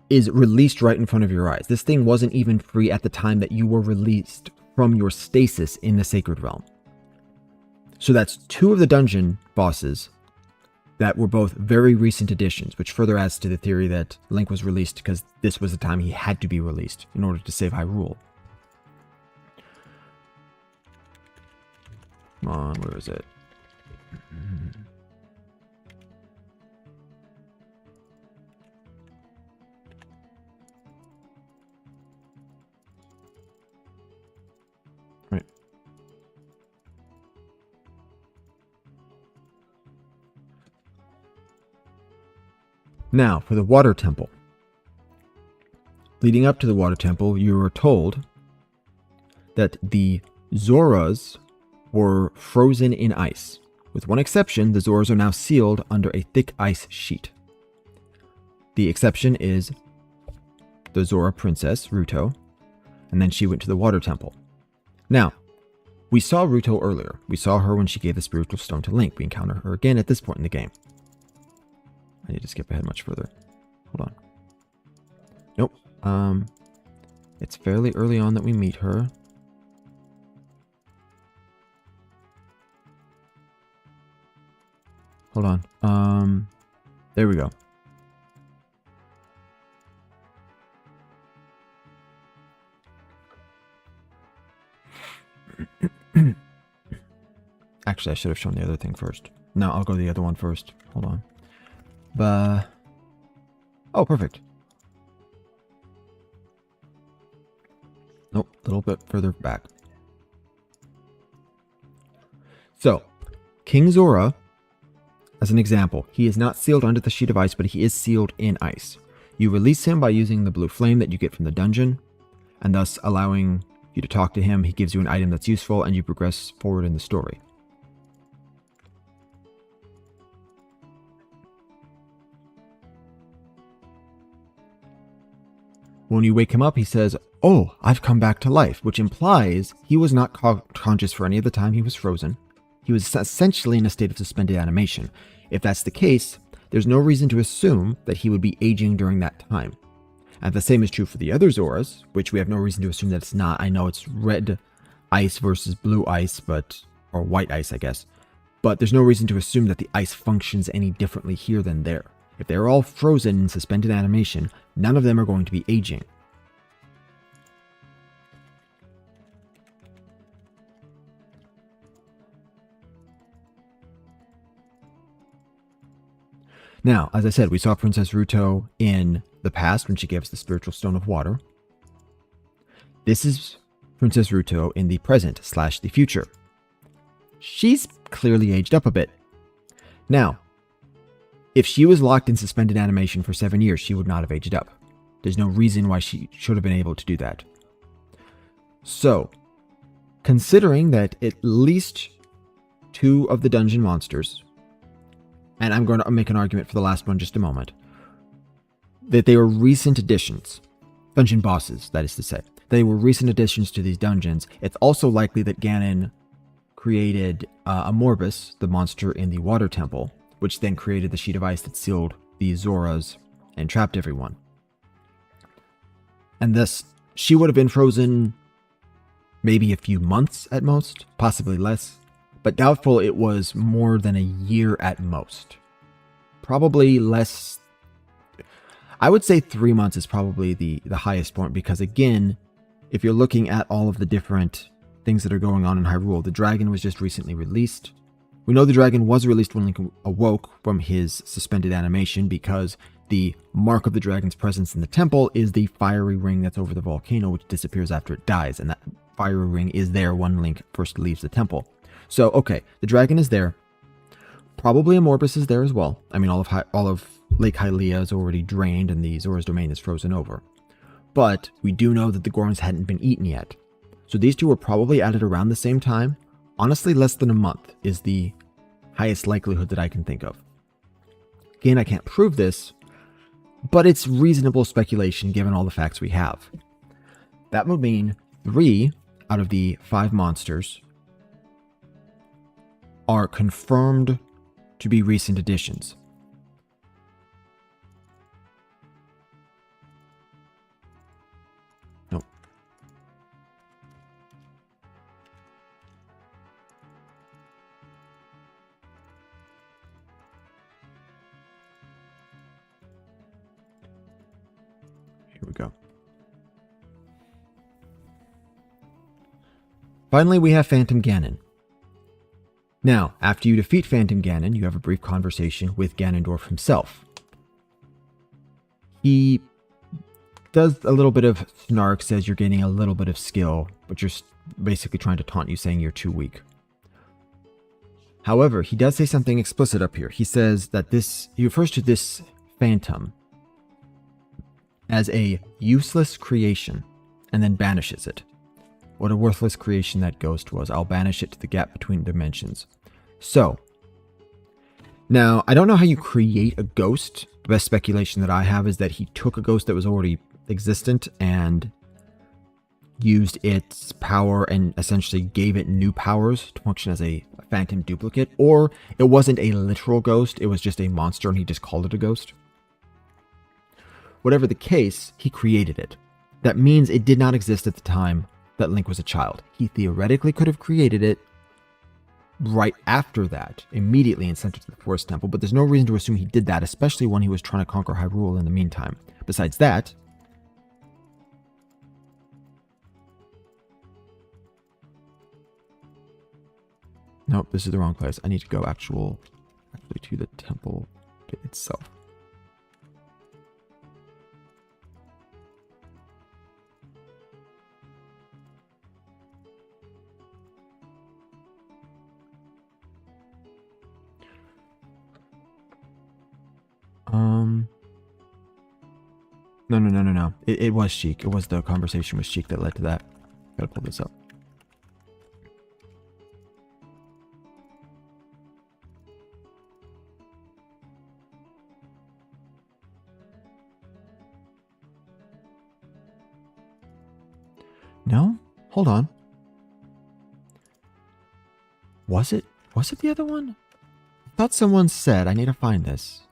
is released right in front of your eyes. This thing wasn't even free at the time that you were released from your stasis in the Sacred Realm. So that's two of the dungeon bosses that were both very recent additions, which further adds to the theory that Link was released because this was the time he had to be released in order to save Hyrule. Come on, where is it? Right, Now, for the water temple. Leading up to the water temple, you were told that the Zoras were frozen in ice. With one exception, the Zoras are now sealed under a thick ice sheet. The exception is the Zora princess, Ruto, and then she went to the water temple. Now, we saw Ruto earlier. We saw her when she gave the spiritual stone to Link. We encounter her again at this point in the game. I need to skip ahead much further. Hold on. Nope. It's fairly early on that we meet her. Hold on. There we go. Actually, I should have shown the other thing first. No, I'll go the other one first. Hold on. Oh, perfect. Nope, a little bit further back. So, King Zora, as an example, he is not sealed under the sheet of ice, but he is sealed in ice. You release him by using the blue flame that you get from the dungeon, and thus allowing you to talk to him. He gives you an item that's useful, and you progress forward in the story. When you wake him up, he says, "Oh, I've come back to life," which implies he was not conscious for any of the time he was frozen. He was essentially in a state of suspended animation. If that's the case, there's no reason to assume that he would be aging during that time. And the same is true for the other Zoras, which we have no reason to assume that it's not. I know it's red ice versus blue ice, or white ice, I guess. But there's no reason to assume that the ice functions any differently here than there. If they're all frozen in suspended animation, none of them are going to be aging. Now, as I said, we saw Princess Ruto in the past when she gave us the spiritual stone of water. This is Princess Ruto in the present / the future. She's clearly aged up a bit. Now, if she was locked in suspended animation for 7 years, she would not have aged up. There's no reason why she should have been able to do that. So, considering that at least 2 of the dungeon monsters, and I'm going to make an argument for the last one just a moment, that they were recent additions, dungeon bosses, that is to say. They were recent additions to these dungeons. It's also likely that Ganon created a Morbus, the monster in the water temple, which then created the sheet of ice that sealed the Zoras and trapped everyone. And thus, she would have been frozen maybe a few months at most, possibly less, but doubtful it was more than a year at most. Probably less. I would say 3 months is probably the highest point, because again, if you're looking at all of the different things that are going on in Hyrule, the dragon was just recently released. We know the dragon was released when Link awoke from his suspended animation, because the mark of the dragon's presence in the temple is the fiery ring that's over the volcano, which disappears after it dies, and that fiery ring is there when Link first leaves the temple. So, okay, the dragon is there. Probably a Morbus is there as well. I mean, all of Lake Hylia is already drained, and the Zora's domain is frozen over. But we do know that the Gorons hadn't been eaten yet. So these two were probably added around the same time. Honestly, less than a month is the highest likelihood that I can think of. Again, I can't prove this, but it's reasonable speculation given all the facts we have. That would mean 3 out of the 5 monsters are confirmed to be recent additions. Nope. Here we go. Finally, we have Phantom Ganon. Now, after you defeat Phantom Ganon, you have a brief conversation with Ganondorf himself. He does a little bit of snark, says you're gaining a little bit of skill, but you're basically trying to taunt you, saying you're too weak. However, he does say something explicit up here. He says that he refers to this phantom as a useless creation and then banishes it. What a worthless creation that ghost was. I'll banish it to the gap between dimensions. So, now, I don't know how you create a ghost. The best speculation that I have is that he took a ghost that was already existent and used its power and essentially gave it new powers to function as a phantom duplicate. Or it wasn't a literal ghost, it was just a monster and he just called it a ghost. Whatever the case, he created it. That means it did not exist at the time that Link was a child. He theoretically could have created it right after that, immediately, and sent it to the Forest Temple, but there's no reason to assume he did that, especially when he was trying to conquer Hyrule in the meantime. Besides that, nope, this is the wrong place. I need to go actually to the temple itself. No. It was Sheik. It was the conversation with Sheik that led to that. Gotta pull this up. No? Hold on. Was it the other one? I thought someone said, I need to find this.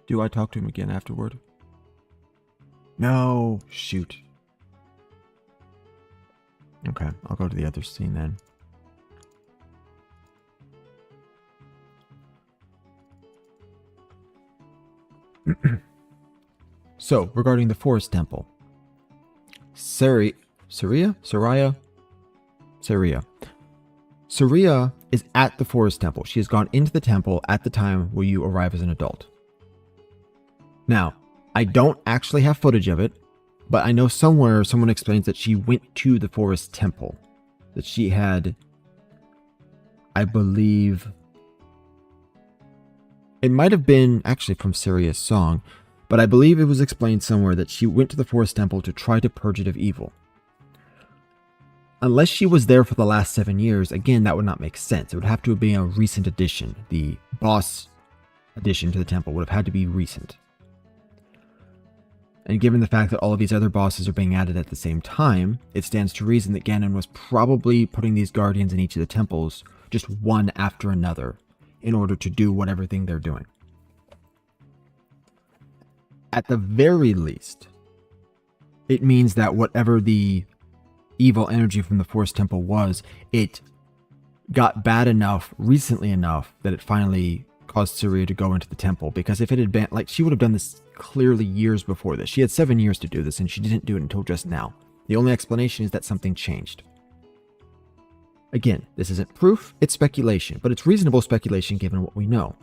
Do I talk to him again afterward? No, shoot. Okay, I'll go to the other scene then. So, regarding the Forest Temple. Saria is at the Forest Temple. She has gone into the temple at the time where you arrive as an adult. Now, I don't actually have footage of it, but I know somewhere someone explains that she went to the Forest Temple. That she had, I believe, it might have been actually from Saria's song, but I believe it was explained somewhere that she went to the Forest Temple to try to purge it of evil. Unless she was there for the last 7 years, again, that would not make sense. It would have to have been a recent addition. The boss addition to the temple would have had to be recent. And given the fact that all of these other bosses are being added at the same time, it stands to reason that Ganon was probably putting these guardians in each of the temples, just one after another, in order to do whatever thing they're doing. At the very least, it means that whatever the evil energy from the Forest Temple was, it got bad enough, recently enough, that it finally caused Saria to go into the temple. Because if it had been, like, she would have done this clearly years before this. She had 7 years to do this, and she didn't do it until just now. The only explanation is that something changed. Again, this isn't proof, it's speculation, but it's reasonable speculation given what we know.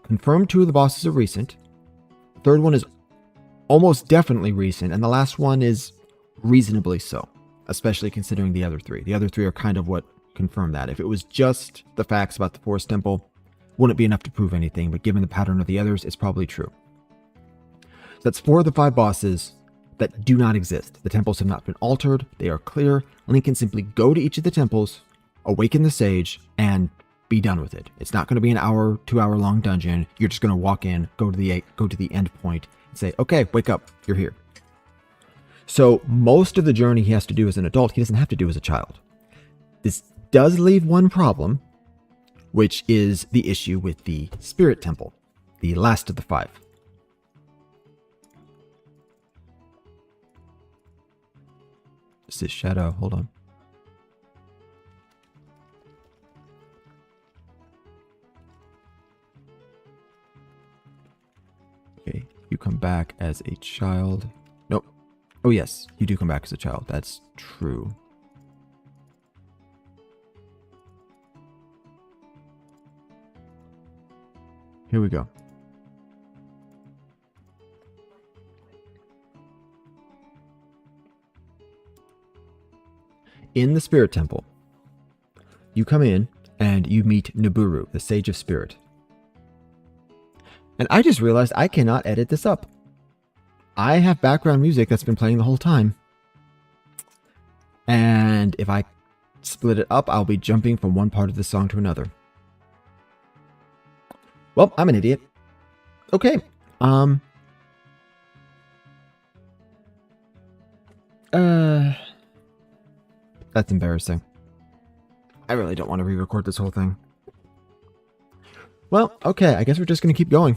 Confirmed 2 of the bosses are recent. The third one is almost definitely recent, and the last one is reasonably so, especially considering the other 3. The other 3 are kind of what confirm that. If it was just the facts about the Forest Temple, wouldn't be enough to prove anything, but given the pattern of the others, it's probably true. So that's 4 of the 5 bosses that do not exist. The temples have not been altered, they are clear. Link can simply go to each of the temples, awaken the sage, and be done with it. It's not going to be an hour, 2 hour long dungeon. You're just going to walk in, go to the end point, and say, okay, wake up, you're here. So most of the journey he has to do as an adult, he doesn't have to do as a child. This does leave one problem, which is the issue with the Spirit Temple, the last of the 5. This is Shadow, hold on. Okay, you come back as a child. Nope. Oh yes, you do come back as a child. That's true. Here we go. In the Spirit Temple, you come in and you meet Nibiru, the Sage of Spirit. And I just realized I cannot edit this up. I have background music that's been playing the whole time. And if I split it up, I'll be jumping from one part of the song to another. Well, I'm an idiot. Okay. That's embarrassing. I really don't want to re-record this whole thing. Well, okay, I guess we're just going to keep going.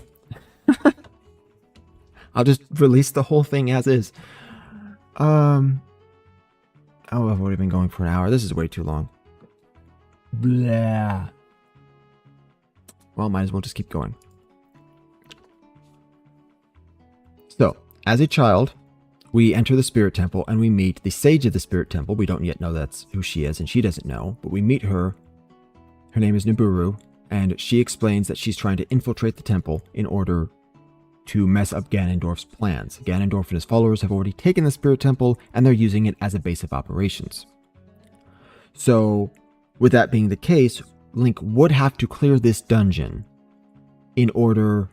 I'll just release the whole thing as is. Oh, I've already been going for an hour. This is way too long. Blah. Well, might as well just keep going. So, as a child, we enter the Spirit Temple and we meet the Sage of the Spirit Temple. We don't yet know that's who she is, and she doesn't know, but we meet her. Her name is Nibiru, and she explains that she's trying to infiltrate the temple in order to mess up Ganondorf's plans. Ganondorf and his followers have already taken the Spirit Temple, and they're using it as a base of operations. So, with that being the case, Link would have to clear this dungeon in order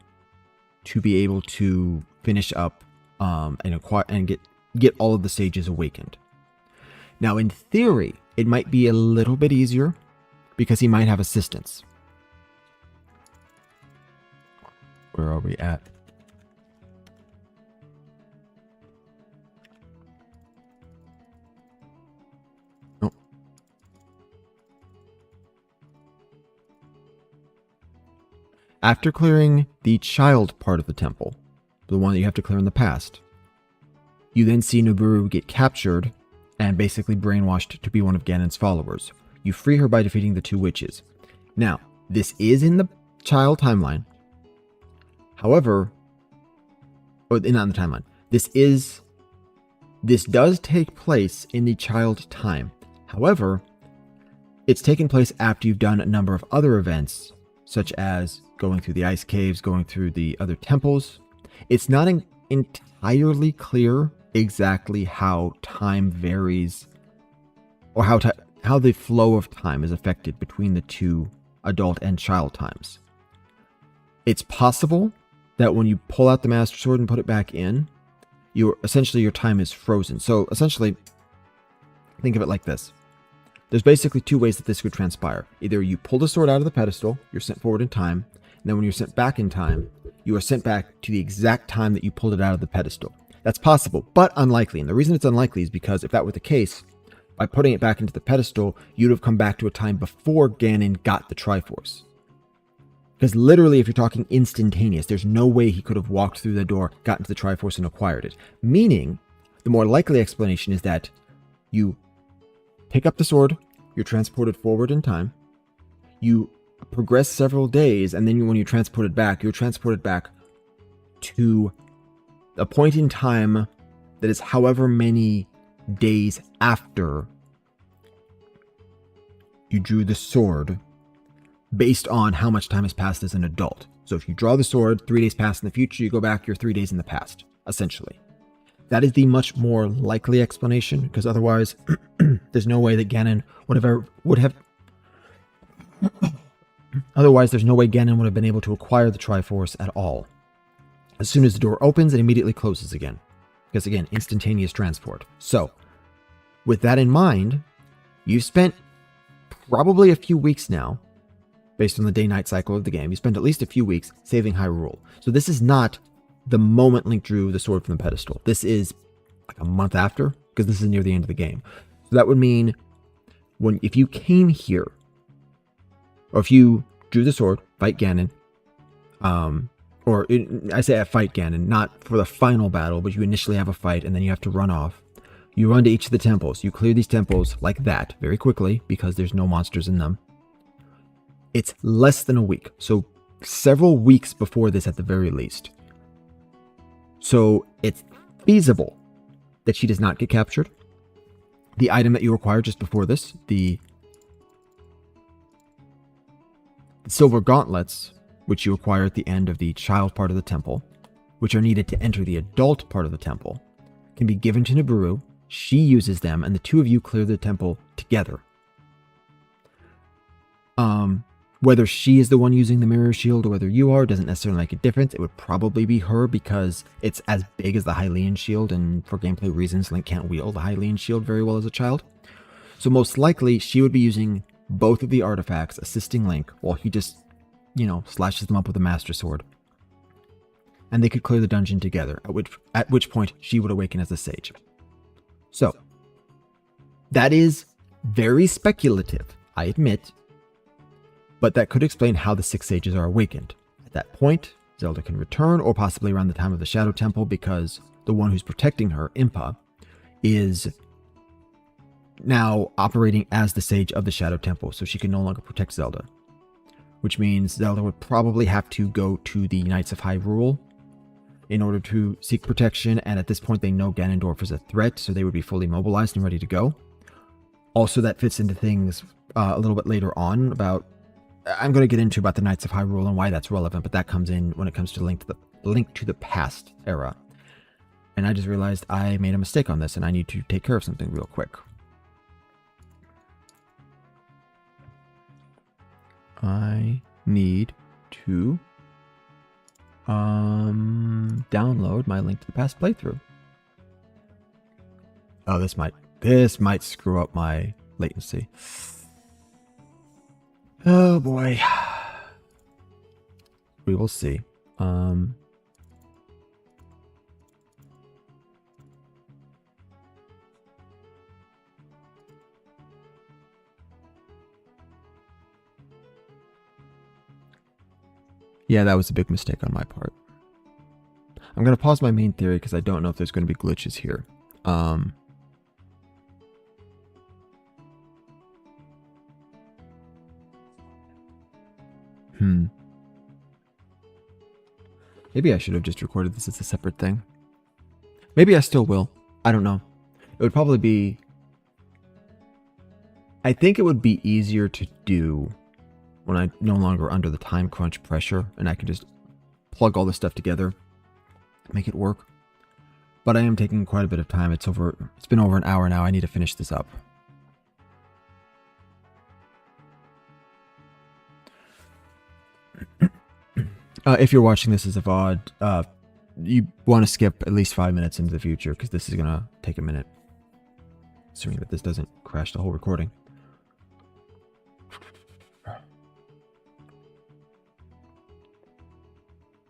to be able to finish up and acquire and get all of the sages awakened. Now, in theory, it might be a little bit easier because he might have assistance. Where are we at? Oh. After clearing the child part of the temple, the one that you have to clear in the past, you then see Nibiru get captured and basically brainwashed to be one of Ganon's followers. You free her by defeating the two witches. Now, this is in the child timeline. However, or not in the timeline. This does take place in the child time. However, it's taken place after you've done a number of other events, such as going through the ice caves, going through the other temples. It's not entirely clear exactly how time varies, or how the flow of time is affected between the two adult and child times. It's possible that when you pull out the Master Sword and put it back in, essentially your time is frozen. So essentially, think of it like this. There's basically two ways that this could transpire. Either you pull the sword out of the pedestal, you're sent forward in time, and then when you're sent back in time, you are sent back to the exact time that you pulled it out of the pedestal. That's possible, but unlikely. And the reason it's unlikely is because if that were the case, by putting it back into the pedestal, you'd have come back to a time before Ganon got the Triforce. Because literally, if you're talking instantaneous, there's no way he could have walked through the door, gotten to the Triforce, and acquired it. Meaning, the more likely explanation is that you pick up the sword, you're transported forward in time, you progress several days, and then when you're transported back, you're transported back to a point in time that is however many days after you drew the sword, based on how much time has passed as an adult. So if you draw the sword, 3 days pass in the future, you go back, you're 3 days in the past, essentially. That is the much more likely explanation, because otherwise, there's no way that Ganon would have otherwise, there's no way Ganon would have been able to acquire the Triforce at all. As soon as the door opens, it immediately closes again. Because again, instantaneous transport. So, with that in mind, you've spent probably a few weeks now, based on the day-night cycle of the game, you spent at least a few weeks saving Hyrule. So this is not the moment Link drew the sword from the pedestal. This is like a month after, because this is near the end of the game. So that would mean if you came here, or if you drew the sword, fight Ganon, I say I fight Ganon, not for the final battle, but you initially have a fight and then you have to run off. You run to each of the temples. You clear these temples like that very quickly because there's no monsters in them. It's less than a week, so several weeks before this at the very least. So it's feasible that she does not get captured. The item that you require just before this, the silver gauntlets, which you acquire at the end of the child part of the temple, which are needed to enter the adult part of the temple, can be given to Nibiru. She uses them, and the two of you clear the temple together. Whether she is the one using the mirror shield or whether you are doesn't necessarily make a difference. It would probably be her because it's as big as the Hylian shield, and for gameplay reasons, Link can't wield the Hylian shield very well as a child. So most likely, she would be using both of the artifacts, assisting Link, while he just, slashes them up with a Master Sword. And they could clear the dungeon together, at which point she would awaken as a sage. So, that is very speculative, I admit, but that could explain how the 6 sages are awakened. At that point, Zelda can return, or possibly around the time of the Shadow Temple, because the one who's protecting her, Impa, is now operating as the sage of the Shadow Temple, so she can no longer protect Zelda. Which means Zelda would probably have to go to the Knights of Hyrule in order to seek protection, and at this point they know Ganondorf is a threat, so they would be fully mobilized and ready to go. Also, that fits into things a little bit later on I'm going to get into about the Knights of Hyrule and why that's relevant, but that comes in when it comes to Link to the Past era. And I just realized I made a mistake on this, and I need to take care of something real quick. I need to download my Link to the Past playthrough. Oh, this might screw up my latency. Oh boy. We will see. Yeah, that was a big mistake on my part. I'm going to pause my main theory because I don't know if there's going to be glitches here. Maybe I should have just recorded this as a separate thing. Maybe I still will. I don't know. It would probably be... I think it would be easier to do when I'm no longer under the time crunch pressure and I can just plug all this stuff together, make it work. But I am taking quite a bit of time. It's been over an hour now. I need to finish this up. If you're watching this as a VOD, you want to skip at least 5 minutes into the future because this is going to take a minute. Assuming that this doesn't crash the whole recording.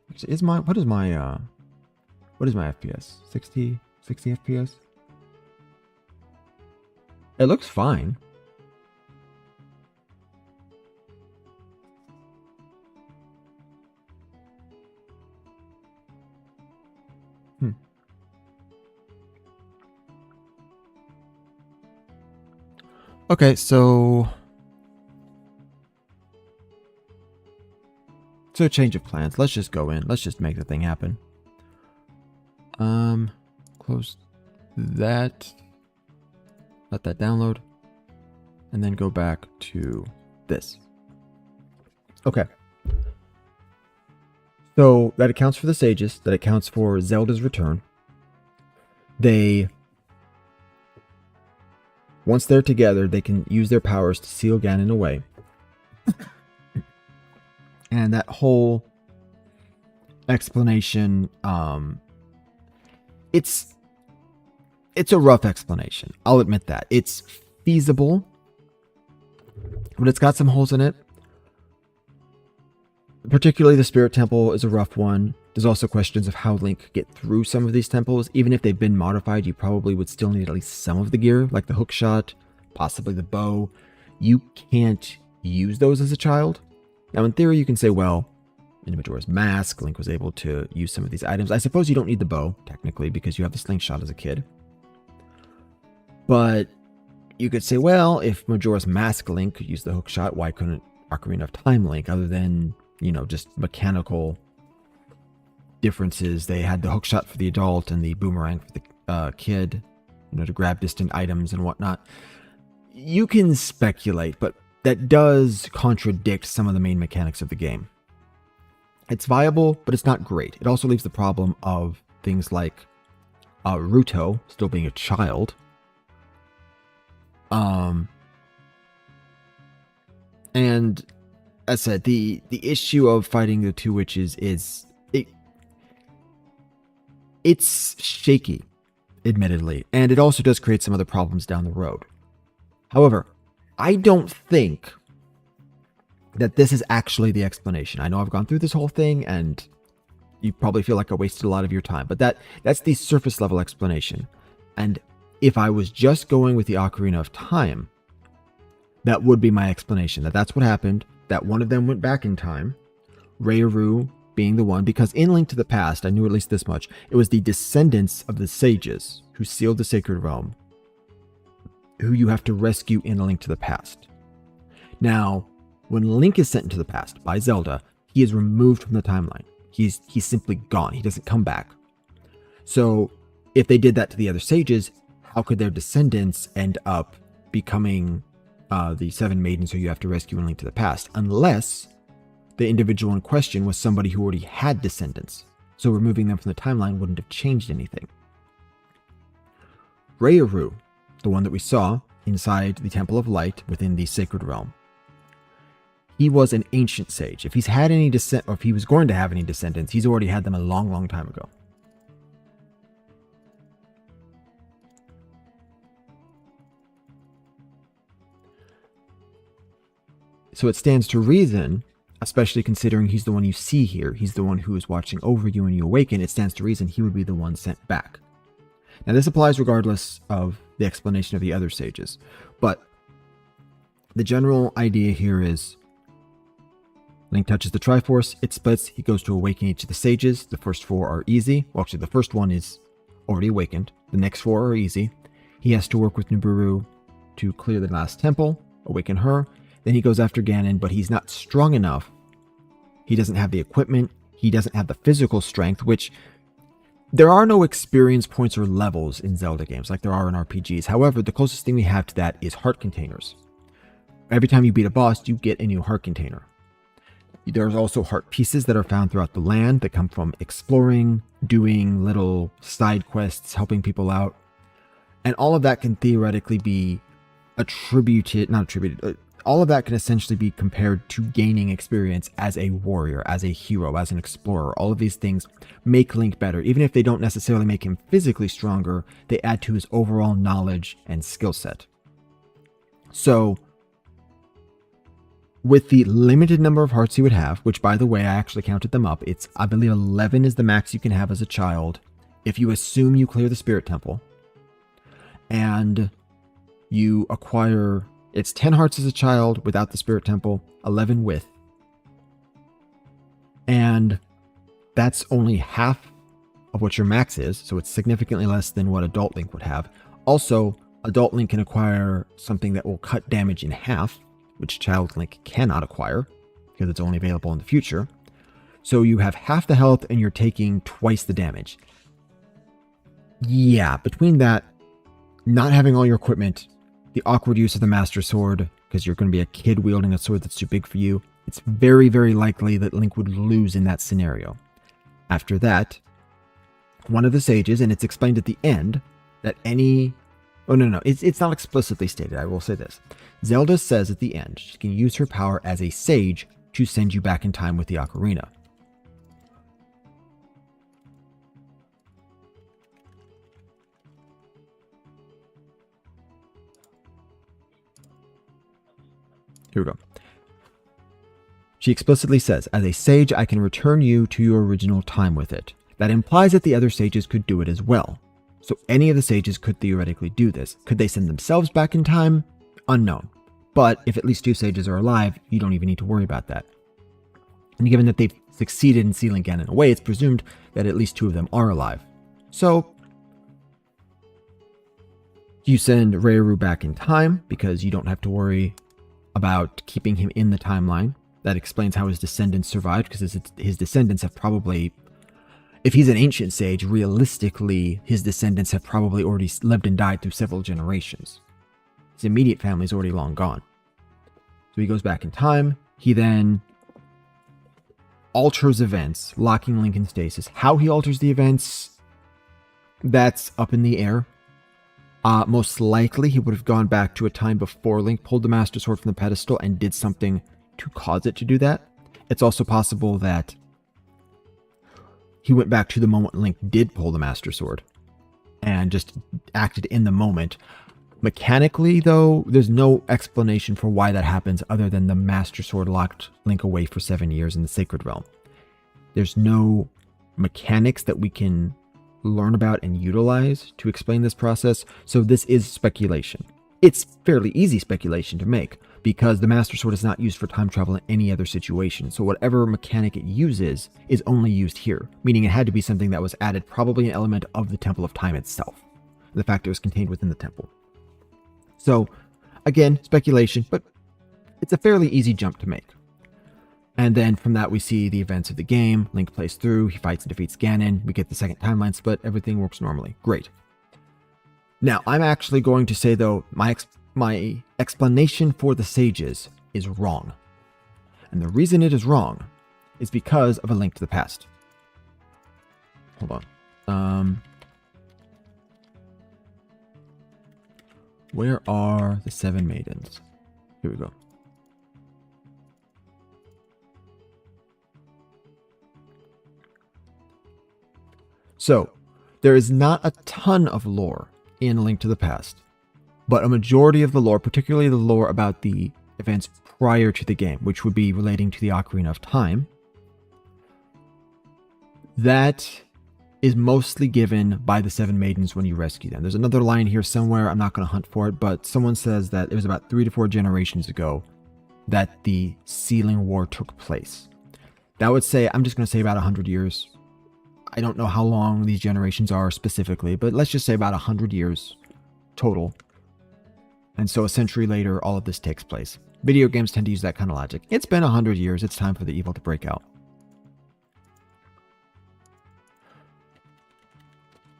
What is my FPS? 60 FPS? It looks fine. Okay, so change of plans. Let's just go in. Let's just make the thing happen. Close that. Let that download. And then go back to this. Okay. So that accounts for the sages. That accounts for Zelda's return. Once they're together, they can use their powers to seal Ganon away. And that whole explanation, it's a rough explanation. I'll admit that. It's feasible, but it's got some holes in it. Particularly the Spirit Temple is a rough one. There's also questions of how Link could get through some of these temples. Even if they've been modified, you probably would still need at least some of the gear, like the hook shot, possibly the bow. You can't use those as a child. Now, in theory, you can say, well, in Majora's Mask, Link was able to use some of these items. I suppose you don't need the bow, technically, because you have the slingshot as a kid. But you could say, well, if Majora's Mask Link could use the hook shot, why couldn't Ocarina of Time Link, other than, just mechanical differences? They had the hook shot for the adult and the boomerang for the kid, to grab distant items and whatnot. You can speculate, but that does contradict some of the main mechanics of the game. It's viable, but it's not great. It also leaves the problem of things like Ruto still being a child. And as I said, the issue of fighting the two witches is it's shaky, admittedly, and it also does create some other problems down the road. However, I don't think that this is actually the explanation. I know I've gone through this whole thing, and you probably feel like I wasted a lot of your time, but that's the surface level explanation. And if I was just going with the Ocarina of Time, that would be my explanation. That's what happened, that one of them went back in time, Rayuru being the one, because in Link to the Past, I knew at least this much, it was the descendants of the sages who sealed the Sacred Realm, who you have to rescue in A Link to the Past. Now, when Link is sent into the past by Zelda, he is removed from the timeline. He's simply gone. He doesn't come back. So, if they did that to the other sages, how could their descendants end up becoming the seven maidens who you have to rescue in Link to the Past? Unless the individual in question was somebody who already had descendants. So removing them from the timeline wouldn't have changed anything. Rayuru, the one that we saw inside the Temple of Light within the Sacred Realm, he was an ancient sage. If he's had any descent, or if he was going to have any descendants, he's already had them a long, long time ago. So it stands to reason, especially considering he's the one you see here, he's the one who is watching over you when you awaken, it stands to reason he would be the one sent back. Now this applies regardless of the explanation of the other sages, but the general idea here is Link touches the Triforce, it splits, he goes to awaken each of the sages. The first four are easy. Well, actually, the first one is already awakened. The next four are easy. He has to work with Nibiru to clear the last temple, awaken her. Then he goes after Ganon, but he's not strong enough. He doesn't have the equipment. He doesn't have the physical strength, which there are no experience points or levels in Zelda games like there are in RPGs. However, the closest thing we have to that is heart containers. Every time you beat a boss, you get a new heart container. There's also heart pieces that are found throughout the land that come from exploring, doing little side quests, helping people out. And all of that can theoretically be all of that can essentially be compared to gaining experience as a warrior, as a hero, as an explorer. All of these things make Link better. Even if they don't necessarily make him physically stronger, they add to his overall knowledge and skill set. So, with the limited number of hearts he would have, which by the way, I actually counted them up, it's, I believe 11 is the max you can have as a child, if you assume you clear the Spirit Temple, and you acquire, it's 10 hearts as a child without the Spirit Temple, 11 with, and that's only half of what your max is, so it's significantly less than what Adult Link would have. Also, Adult Link can acquire something that will cut damage in half, which Child Link cannot acquire, because it's only available in the future. So you have half the health and you're taking twice the damage. Yeah, between that, not having all your equipment, the awkward use of the Master Sword, because you're going to be a kid wielding a sword that's too big for you, it's very, very likely that Link would lose in that scenario. After that, one of the sages, and it's explained at the end, that any... Oh, no, it's not explicitly stated, I will say this. Zelda says at the end, she can use her power as a sage to send you back in time with the Ocarina. Here we go. She explicitly says, as a sage, I can return you to your original time with it. That implies that the other sages could do it as well. So any of the sages could theoretically do this. Could they send themselves back in time? Unknown. But if at least 2 sages are alive, you don't even need to worry about that. And given that they've succeeded in sealing Ganon away, it's presumed that at least 2 of them are alive. So you send Rayuru back in time because you don't have to worry about keeping him in the timeline. That explains how his descendants survived, because his descendants have probably... If he's an ancient sage, realistically, his descendants have probably already lived and died through several generations. His immediate family is already long gone. So he goes back in time. He then alters events, locking Link in stasis. How he alters the events, that's up in the air. Most likely, he would have gone back to a time before Link pulled the Master Sword from the pedestal and did something to cause it to do that. It's also possible that he went back to the moment Link did pull the Master Sword and just acted in the moment. Mechanically, though, there's no explanation for why that happens other than the Master Sword locked Link away for 7 years in the Sacred Realm. There's no mechanics that we can learn about and utilize to explain this process, so this is speculation. It's fairly easy speculation to make, because the Master Sword is not used for time travel in any other situation, so whatever mechanic it uses is only used here, meaning it had to be something that was added, probably an element of the Temple of Time itself, the fact it was contained within the temple. So, again, speculation, but it's a fairly easy jump to make. And then from that we see the events of the game. Link plays through, he fights and defeats Ganon, we get the second timeline split, everything works normally. Great. Now, I'm actually going to say, though, my explanation for the sages is wrong. And the reason it is wrong is because of A Link to the Past. Hold on. Where are the 7 maidens? Here we go. So, there is not a ton of lore in A Link to the Past, but a majority of the lore, particularly the lore about the events prior to the game, which would be relating to the Ocarina of Time, that is mostly given by the 7 maidens when you rescue them. There's another line here somewhere, I'm not going to hunt for it, but someone says that it was about 3 to 4 generations ago that the Sealing War took place. That would say, I'm just going to say about 100 years. I don't know how long these generations are specifically, but let's just say about 100 years total. And so a century later, all of this takes place. Video games tend to use that kind of logic. It's been 100 years, it's time for the evil to break out.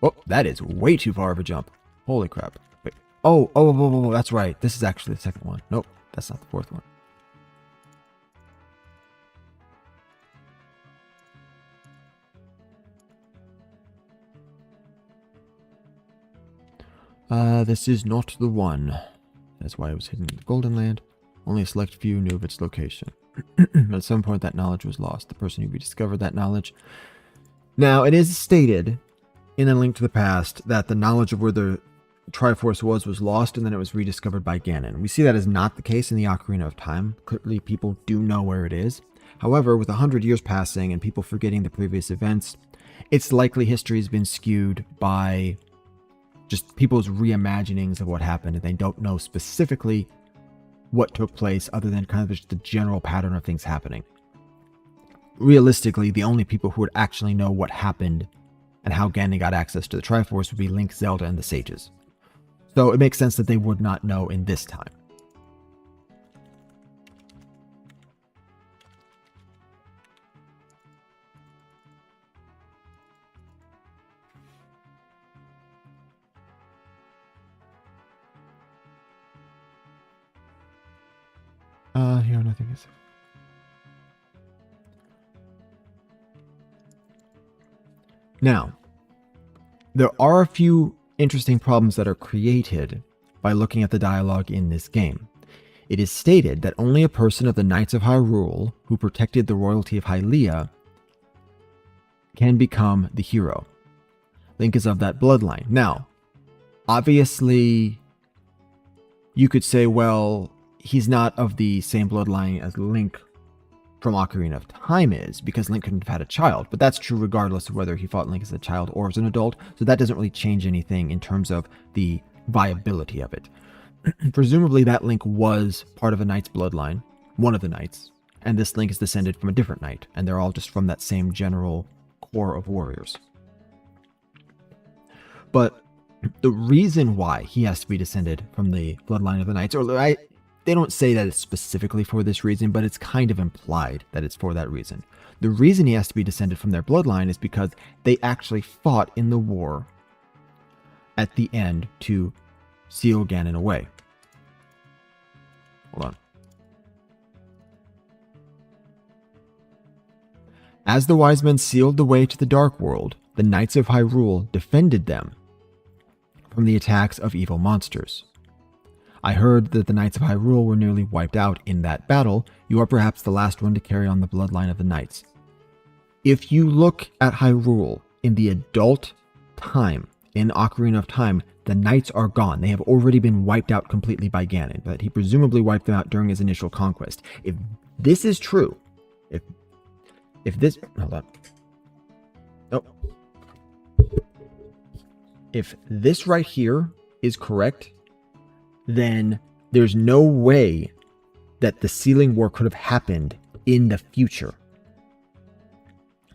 Oh, that is way too far of a jump. Holy crap. Wait. Oh, that's right. This is actually the second one. Nope, that's not the fourth one. This is not the one. That's why it was hidden in the Golden Land. Only a select few knew of its location. At some point, that knowledge was lost. The person who rediscovered that knowledge. Now, it is stated in A Link to the Past that the knowledge of where the Triforce was lost, and then it was rediscovered by Ganon. We see that as not the case in the Ocarina of Time. Clearly, people do know where it is. However, with 100 years passing and people forgetting the previous events, it's likely history has been skewed by just people's reimaginings of what happened, and they don't know specifically what took place other than kind of just the general pattern of things happening. Realistically, the only people who would actually know what happened and how Ganon got access to the Triforce would be Link, Zelda, and the sages. So it makes sense that they would not know in this time. Here, nothing is. Now, there are a few interesting problems that are created by looking at the dialogue in this game. It is stated that only a person of the Knights of Hyrule who protected the royalty of Hylia can become the hero. Link is of that bloodline. Now, obviously, you could say, well, he's not of the same bloodline as Link from Ocarina of Time is, because Link couldn't have had a child. But that's true regardless of whether he fought Link as a child or as an adult, so that doesn't really change anything in terms of the viability of it. Presumably that Link was part of a knight's bloodline, one of the knights, and this Link is descended from a different knight, and they're all just from that same general core of warriors. But the reason why he has to be descended from the bloodline of the knights, they don't say that it's specifically for this reason, but it's kind of implied that it's for that reason. The reason he has to be descended from their bloodline is because they actually fought in the war at the end to seal Ganon away. Hold on. As the wise men sealed the way to the dark world, the Knights of Hyrule defended them from the attacks of evil monsters. I heard that the Knights of Hyrule were nearly wiped out in that battle. You are perhaps the last one to carry on the bloodline of the Knights. If you look at Hyrule in the adult time, in Ocarina of Time, the Knights are gone. They have already been wiped out completely by Ganon, but he presumably wiped them out during his initial conquest. If this is true, if this... Hold on. Oh. If this right here is correct, then there's no way that the Sealing War could have happened in the future.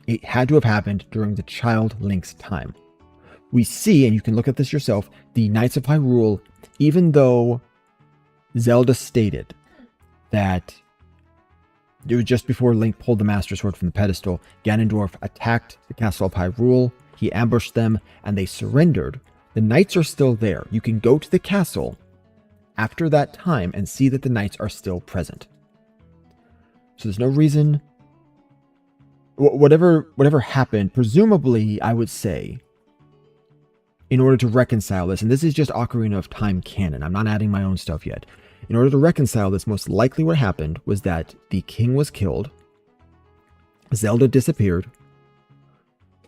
It had to have happened during the child Link's time. We see, and you can look at this yourself, the Knights of Hyrule, even though Zelda stated that it was just before Link pulled the Master Sword from the pedestal, Ganondorf attacked the castle of Hyrule, he ambushed them, and they surrendered. The Knights are still there. You can go to the castle after that time and see that the Knights are still present. So there's no reason... Whatever happened, presumably, I would say, in order to reconcile this, and this is just Ocarina of Time canon, I'm not adding my own stuff yet. In order to reconcile this, most likely what happened was that the king was killed, Zelda disappeared,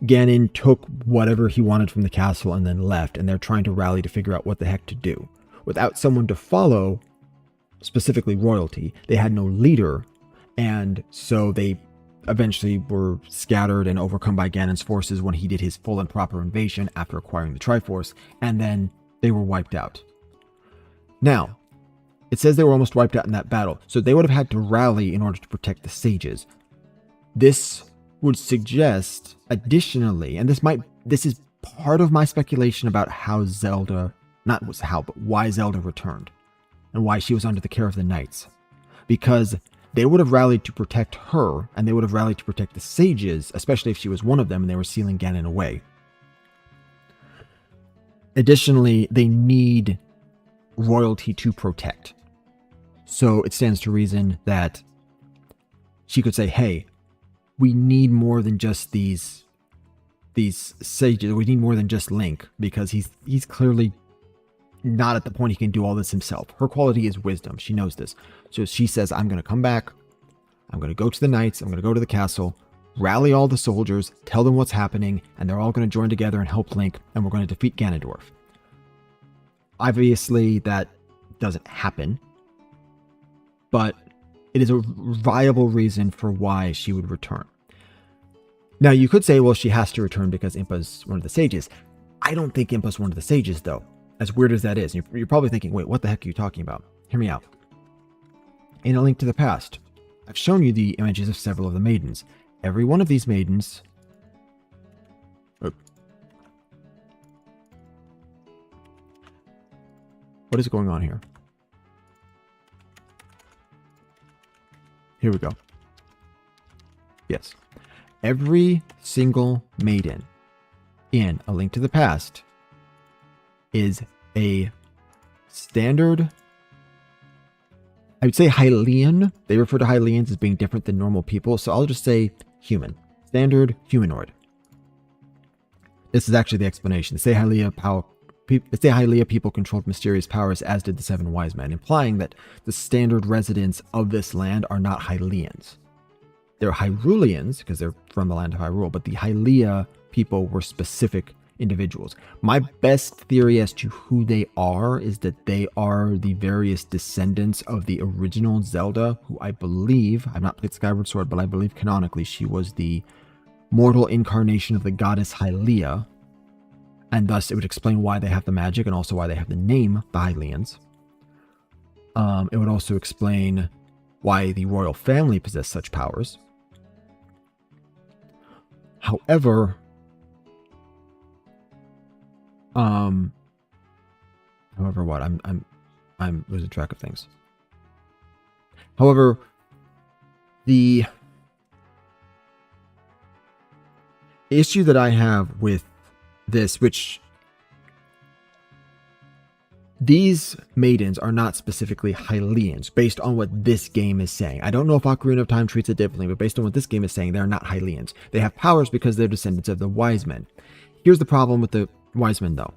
Ganon took whatever he wanted from the castle and then left, and they're trying to rally to figure out what the heck to do. Without someone to follow, specifically royalty, they had no leader, and so they eventually were scattered and overcome by Ganon's forces when he did his full and proper invasion after acquiring the Triforce, and then they were wiped out. Now, it says they were almost wiped out in that battle, so they would have had to rally in order to protect the sages. This would suggest, additionally, and this is part of my speculation about how Zelda, not how, but why Zelda returned, and why she was under the care of the Knights. Because they would have rallied to protect her, and they would have rallied to protect the sages, especially if she was one of them and they were sealing Ganon away. Additionally, they need royalty to protect. So it stands to reason that she could say, hey, we need more than just these sages. We need more than just Link, because he's clearly not at the point he can do all this himself. Her quality is wisdom. She knows this. So she says, I'm going to come back. I'm going to go to the Knights. I'm going to go to the castle, rally all the soldiers, tell them what's happening, and they're all going to join together and help Link, and we're going to defeat Ganondorf. Obviously, that doesn't happen, but it is a viable reason for why she would return. Now, you could say, well, she has to return because Impa's one of the sages. I don't think Impa's one of the sages, though. As weird as that is. You're probably thinking, wait, what the heck are you talking about? Hear me out. In A Link to the Past, I've shown you the images of several of the maidens. Every one of these maidens... What is going on here? Here we go. Yes. Every single maiden in A Link to the Past is a standard, I would say Hylian. They refer to Hylians as being different than normal people, so I'll just say human. Standard humanoid. This is actually the explanation. They say Hylia people controlled mysterious powers, as did the Seven Wise Men, implying that the standard residents of this land are not Hylians. They're Hyruleans, because they're from the land of Hyrule, but the Hylia people were specific individuals. My best theory as to who they are is that they are the various descendants of the original Zelda, who I believe, I've not played Skyward Sword, but I believe canonically she was the mortal incarnation of the goddess Hylia, and thus it would explain why they have the magic and also why they have the name, the Hylians. It would also explain why the royal family possess such powers. However, what? I'm losing track of things. However, the issue that I have with this, which These maidens are not specifically Hylians, based on what this game is saying. I don't know if Ocarina of Time treats it differently, but based on what this game is saying, they're not Hylians. They have powers because they're descendants of the wise men. Here's the problem with the wise men, though.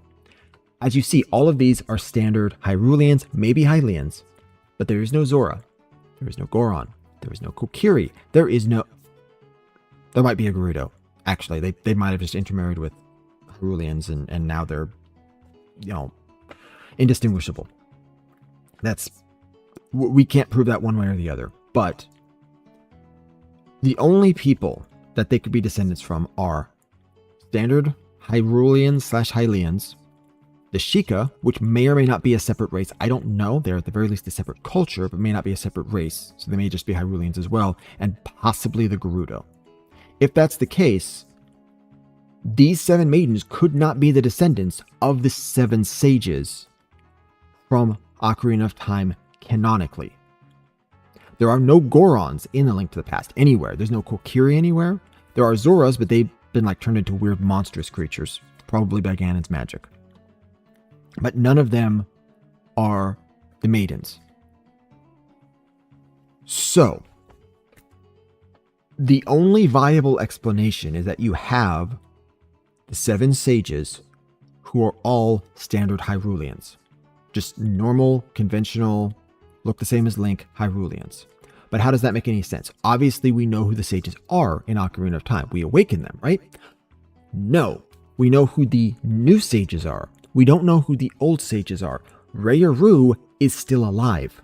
As you see, all of these are standard Hyruleans, maybe Hylians, but there is no Zora, there is no Goron, there is no Kokiri, there might be a Gerudo. Actually, they might have just intermarried with Hyruleans, and now they're, indistinguishable. We can't prove that one way or the other, but the only people that they could be descendants from are standard Hyruleans / Hylians, the Sheikah, which may or may not be a separate race. I don't know. They're at the very least a separate culture, but may not be a separate race. So they may just be Hyruleans as well, and possibly the Gerudo. If that's the case, these 7 maidens could not be the descendants of the 7 sages from Ocarina of Time canonically. There are no Gorons in A Link to the Past anywhere. There's no Kokiri anywhere. There are Zoras, but they've been turned into weird monstrous creatures, probably by Ganon's magic. But none of them are the maidens. So, the only viable explanation is that you have the 7 sages who are all standard Hyruleans. Just normal, conventional, look the same as Link Hyruleans. But how does that make any sense? Obviously, we know who the sages are in Ocarina of Time. We awaken them, right? No. We know who the new sages are. We don't know who the old sages are. Rayaru is still alive.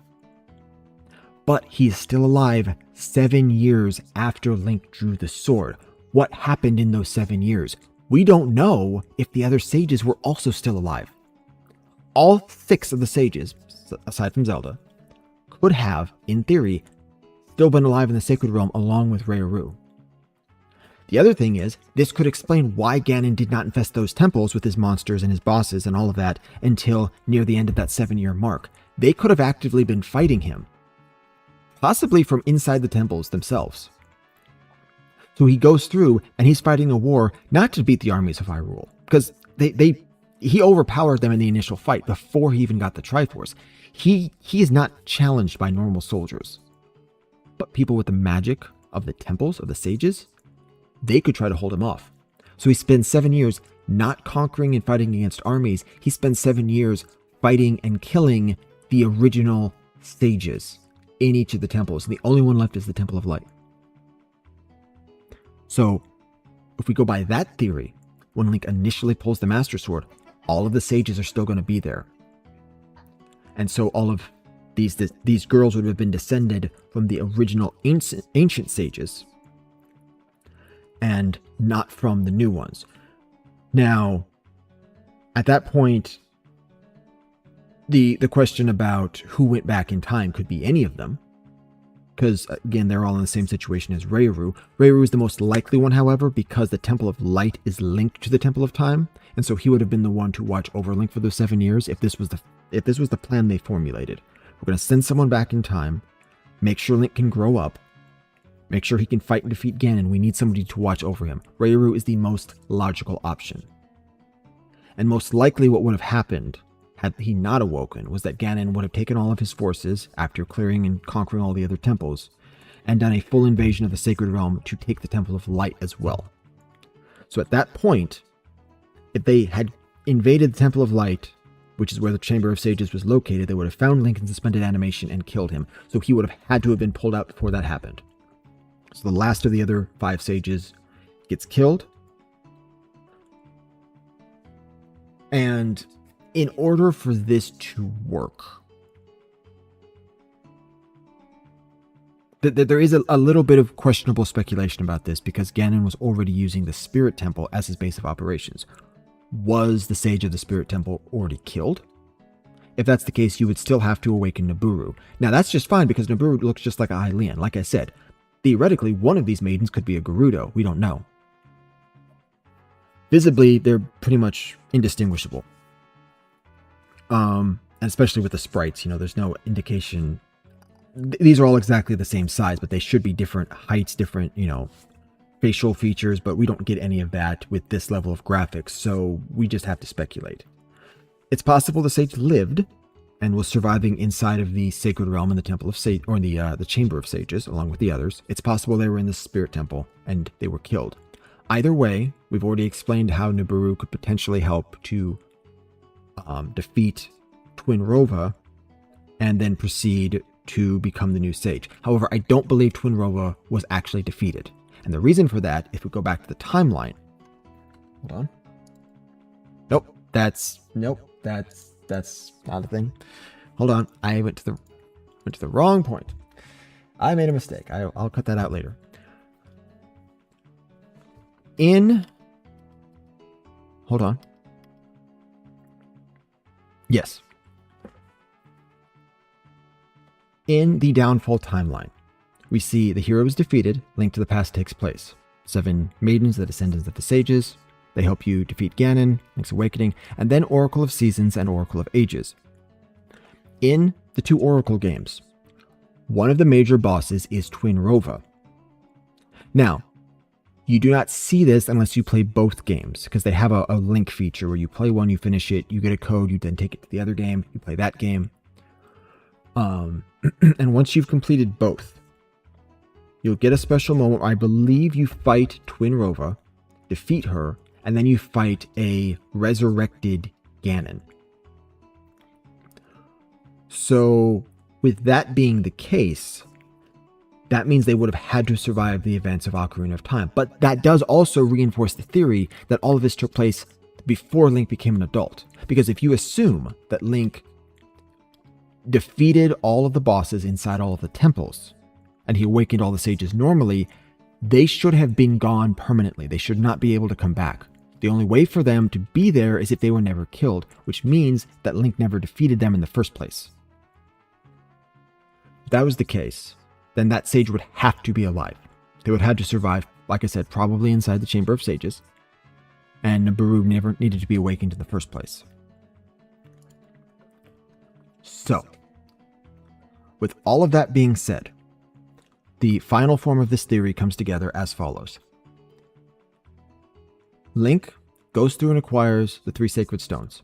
But he is still alive 7 years after Link drew the sword. What happened in those 7 years? We don't know if the other sages were also still alive. All 6 of the sages, aside from Zelda, could have, in theory, still been alive in the Sacred Realm along with Rayaru. The other thing is, this could explain why Ganon did not infest those temples with his monsters and his bosses and all of that until near the end of that 7-year mark. They could have actively been fighting him, possibly from inside the temples themselves. So he goes through and he's fighting a war not to beat the armies of Hyrule, because he overpowered them in the initial fight before he even got the Triforce. He is not challenged by normal soldiers. But people with the magic of the temples, of the sages, they could try to hold him off. So he spends 7 years not conquering and fighting against armies. He spends 7 years fighting and killing the original sages in each of the temples. And the only one left is the Temple of Light. So if we go by that theory, when Link initially pulls the Master Sword, all of the sages are still going to be there. And so all of these girls would have been descended from the original ancient sages and not from the new ones. Now, at that point, the question about who went back in time could be any of them, because again, they're all in the same situation as Rayaru. Rayaru is the most likely one, however, because the Temple of Light is linked to the Temple of Time, and so he would have been the one to watch over Link for those 7 years if this was the plan they formulated. We're going to send someone back in time, make sure Link can grow up, make sure he can fight and defeat Ganon. We need somebody to watch over him. Rayaru is the most logical option. And most likely what would have happened had he not awoken was that Ganon would have taken all of his forces after clearing and conquering all the other temples and done a full invasion of the Sacred Realm to take the Temple of Light as well. So at that point, if they had invaded the Temple of Light, which is where the Chamber of Sages was located, they would have found Link in suspended animation and killed him. So he would have had to have been pulled out before that happened. So the last of the other 5 sages gets killed. And in order for this to work, there is a little bit of questionable speculation about this because Ganon was already using the Spirit Temple as his base of operations. Was the Sage of the Spirit Temple already killed? If that's the case, you would still have to awaken Nabooru. Now that's just fine because Nabooru looks just like a Hylian. Like I said, theoretically, one of these maidens could be a Gerudo. We don't know. Visibly, they're pretty much indistinguishable. And especially with the sprites, there's no indication. These are all exactly the same size, but they should be different heights, different, facial features, but we don't get any of that with this level of graphics, so we just have to speculate. It's possible the sage lived and was surviving inside of the sacred realm in the temple of Sage, or in the chamber of sages, along with the others. It's possible they were in the spirit temple and they were killed. Either way, we've already explained how Nibiru could potentially help to defeat Twinrova and then proceed to become the new sage. However, I don't believe Twinrova was actually defeated. And the reason for that, if we go back to the timeline. Hold on. Nope, that's not a thing. Hold on, I went to the wrong point. I made a mistake. I'll cut that out later. Hold on. Yes. In the Downfall timeline, we see the hero is defeated, Link to the Past takes place. 7 maidens, the descendants of the sages. They help you defeat Ganon, Link's Awakening, and then Oracle of Seasons and Oracle of Ages. In the 2 Oracle games, one of the major bosses is Twinrova. Now, you do not see this unless you play both games, because they have a link feature where you play one, you finish it, you get a code, you then take it to the other game, you play that game. And once you've completed both, you'll get a special moment where I believe you fight Twinrova, defeat her, and then you fight a resurrected Ganon. So, with that being the case, that means they would have had to survive the events of Ocarina of Time. But that does also reinforce the theory that all of this took place before Link became an adult. Because if you assume that Link defeated all of the bosses inside all of the temples, and he awakened all the sages normally, they should have been gone permanently. They should not be able to come back. The only way for them to be there is if they were never killed, which means that Link never defeated them in the first place. If that was the case, then that sage would have to be alive. They would have to survive, like I said, probably inside the Chamber of Sages, and Nibiru never needed to be awakened in the first place. So, with all of that being said, the final form of this theory comes together as follows. Link goes through and acquires the 3 sacred stones.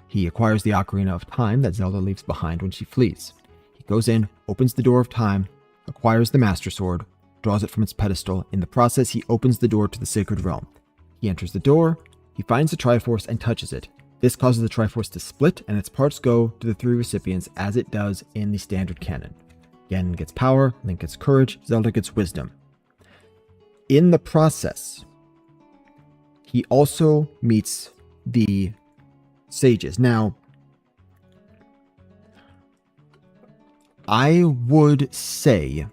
He acquires the Ocarina of Time that Zelda leaves behind when she flees. He goes in, opens the door of time, acquires the Master Sword, draws it from its pedestal. In the process, he opens the door to the Sacred Realm. He enters the door, he finds the Triforce and touches it. This causes the Triforce to split and its parts go to the 3 recipients as it does in the standard canon. Ganon gets power, Link gets courage, Zelda gets wisdom. In the process, he also meets the sages. Now, I would say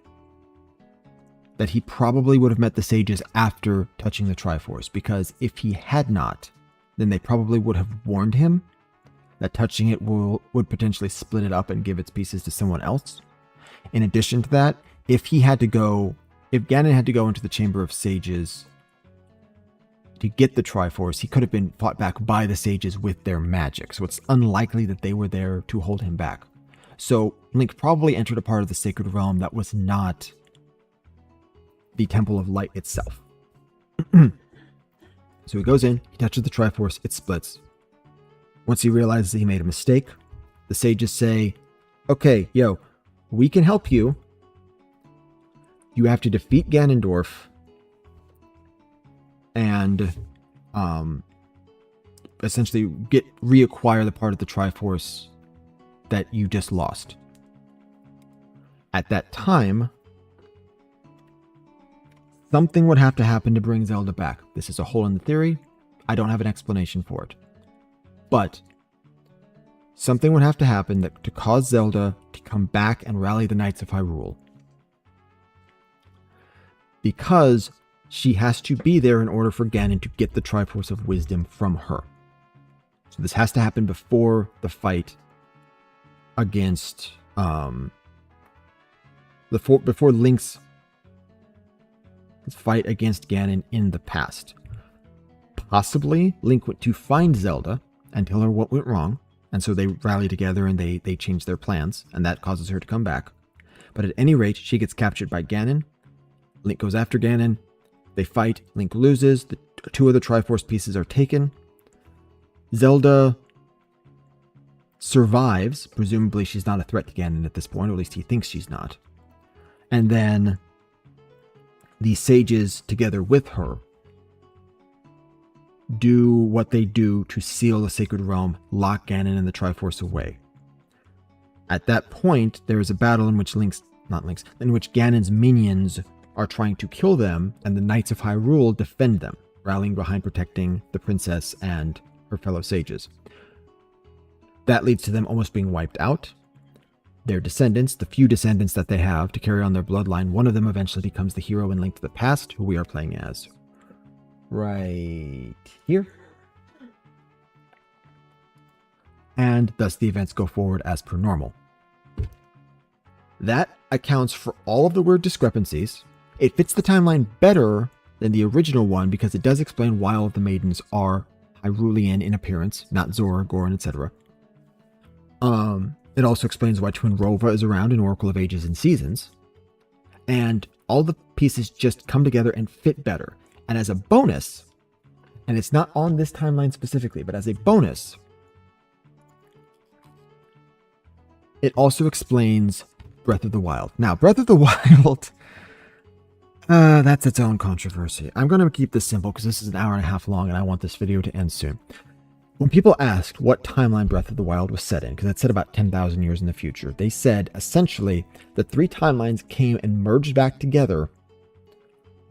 that he probably would have met the sages after touching the Triforce, because if he had not, then they probably would have warned him that touching it would potentially split it up and give its pieces to someone else. In addition to that, if Ganon had to go into the Chamber of Sages to get the Triforce, he could have been fought back by the sages with their magic. So it's unlikely that they were there to hold him back. So Link probably entered a part of the Sacred Realm that was not the Temple of Light itself. So he goes in, he touches the Triforce, it splits. Once he realizes that he made a mistake, the sages say, okay, we can help you. You have to defeat Ganondorf and essentially reacquire the part of the Triforce that you just lost. At that time, something would have to happen to bring Zelda back. This is a hole in the theory. I don't have an explanation for it. But something would have to happen to cause Zelda to come back and rally the Knights of Hyrule. Because she has to be there in order for Ganon to get the Triforce of Wisdom from her. So this has to happen before the fight against before Link's fight against Ganon in the past. Possibly Link went to find Zelda and tell her what went wrong, and so they rally together and they change their plans, and that causes her to come back. But at any rate, she gets captured by Ganon. Link goes after Ganon. They fight. Link loses. The 2 of the Triforce pieces are taken. Zelda survives. Presumably she's not a threat to Ganon at this point, or at least he thinks she's not. And then the sages, together with her, do what they do to seal the Sacred Realm, lock Ganon and the Triforce away. At that point, there is a battle in which Ganon's minions are trying to kill them, and the Knights of Hyrule defend them, rallying behind protecting the princess and her fellow sages. That leads to them almost being wiped out. Their descendants, the few descendants that they have to carry on their bloodline, one of them eventually becomes the hero in Link to the Past, who we are playing as right here. And thus the events go forward as per normal. That accounts for all of the weird discrepancies. It fits the timeline better than the original one because it does explain why all of the maidens are Hyrulean in appearance, not Zora, Goron, etc. It also explains why Twin Rova is around in Oracle of Ages and Seasons. And all the pieces just come together and fit better. And as a bonus, and it's not on this timeline specifically, but as a bonus, it also explains Breath of the Wild. Now, Breath of the Wild, that's its own controversy. I'm going to keep this simple because this is an hour and a half long and I want this video to end soon. When people asked what timeline Breath of the Wild was set in, because it's set about 10,000 years in the future, they said essentially the three timelines came and merged back together,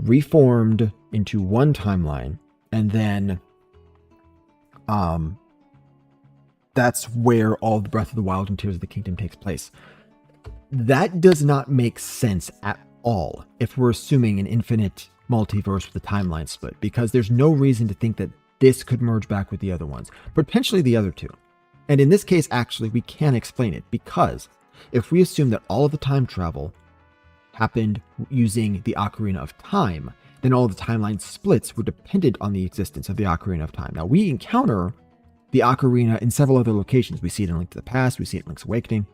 reformed into one timeline, and then that's where all the Breath of the Wild and Tears of the Kingdom takes place. That does not make sense at all if we're assuming an infinite multiverse with a timeline split, because there's no reason to think that this could merge back with the other ones, potentially the other two. And in this case, actually, we can explain it, because if we assume that all of the time travel happened using the Ocarina of Time, then all of the timeline splits were dependent on the existence of the Ocarina of Time. Now, we encounter the Ocarina in several other locations. We see it in Link to the Past, we see it in Link's Awakening.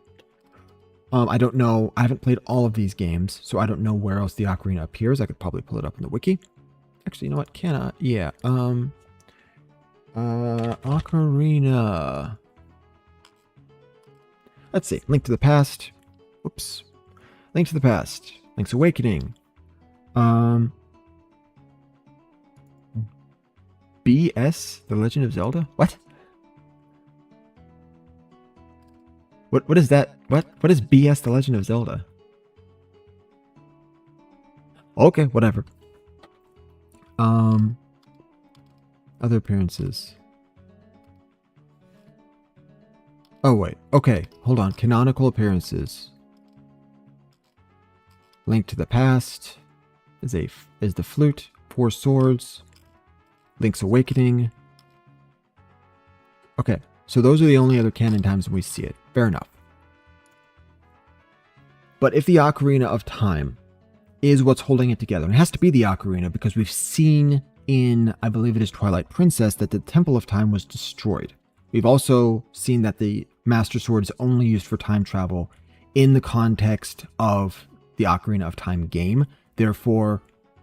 I don't know, I haven't played all of these games, so I don't know where else the Ocarina appears. I could probably pull it up in the wiki. Actually, you know what, can I? Yeah, Ocarina. Let's see. Link to the Past. Whoops. Link to the Past. Link's Awakening. BS, The Legend of Zelda? What? What is that? What is BS, The Legend of Zelda? Okay, whatever. Other appearances. Oh wait, okay, hold on. Canonical appearances. Link to the Past is the flute. Four Swords. Link's Awakening. Okay, so those are the only other canon times we see it. Fair enough. But if the Ocarina of Time is what's holding it together, and it has to be the Ocarina because we've seen in, I believe it is Twilight Princess, that the Temple of Time was destroyed. We've also seen that the Master Sword is only used for time travel in the context of the Ocarina of Time game. Therefore,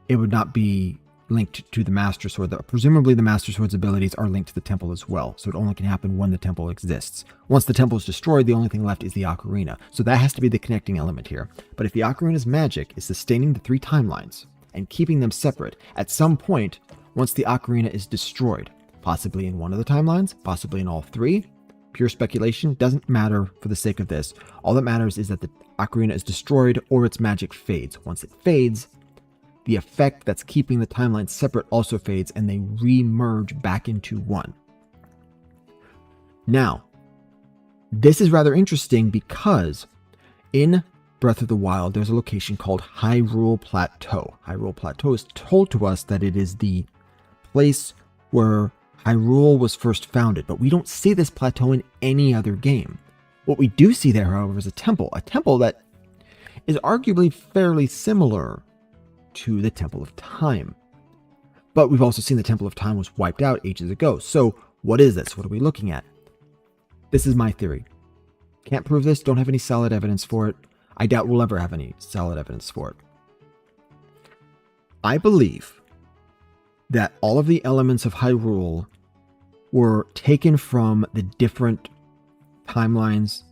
it would not be linked to the Master Sword. Presumably, the Master Sword's abilities are linked to the temple as well, so it only can happen when the temple exists. Once the temple is destroyed, the only thing left is the Ocarina. So that has to be the connecting element here. But if the Ocarina's magic is sustaining the three timelines and keeping them separate, at some point, once the Ocarina is destroyed, possibly in one of the timelines, possibly in all three, pure speculation, doesn't matter for the sake of this. All that matters is that the Ocarina is destroyed or its magic fades. Once it fades, the effect that's keeping the timeline separate also fades and they re-merge back into one. Now, this is rather interesting because in Breath of the Wild, there's a location called Hyrule Plateau. Hyrule Plateau is told to us that it is the place where Hyrule was first founded, but we don't see this plateau in any other game. What we do see there, however, is a temple that is arguably fairly similar to the Temple of Time. But we've also seen the Temple of Time was wiped out ages ago. So what is this? What are we looking at? This is my theory. Can't prove this, don't have any solid evidence for it. I doubt we'll ever have any solid evidence for it. I believe that all of the elements of Hyrule were taken from the different timelines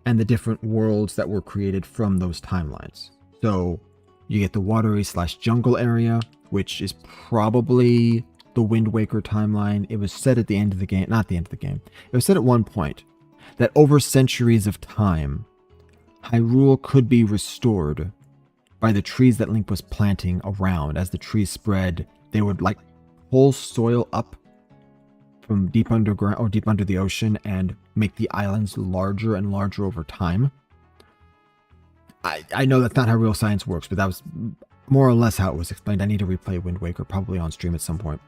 and the different worlds that were created from those timelines. So you get the watery/jungle area, which is probably the Wind Waker timeline. It was said at the end of the game, not the end of the game, it was said at one point that over centuries of time, Hyrule could be restored by the trees that Link was planting around. As the trees spread, they would like pull soil up from deep underground or deep under the ocean and make the islands larger and larger over time. I know that's not how real science works, but that was more or less how it was explained. I need to replay Wind Waker, probably on stream at some point.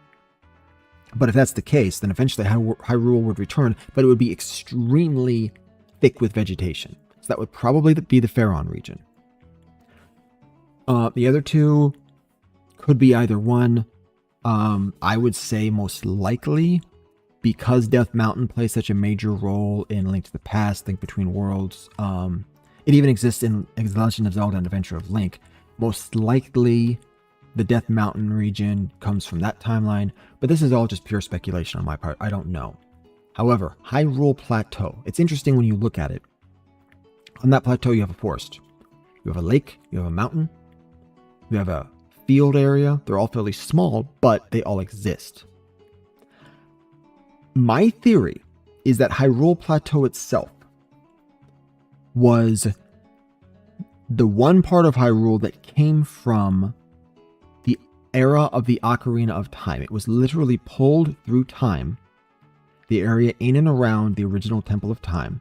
But if that's the case, then eventually Hyrule would return, but it would be extremely thick with vegetation. So that would probably be the Faron region. The other two could be either one. I would say most likely, because Death Mountain plays such a major role in Link to the Past, Link Between Worlds. It even exists in The Legend of Zelda and Adventure of Link. Most likely, the Death Mountain region comes from that timeline, but this is all just pure speculation on my part. I don't know. However, Hyrule Plateau, it's interesting when you look at it. On that plateau, you have a forest. You have a lake, you have a mountain, you have a field area. They're all fairly small, but they all exist. My theory is that Hyrule Plateau itself was the one part of Hyrule that came from the era of the Ocarina of Time. It was literally pulled through time, the area in and around the original Temple of Time,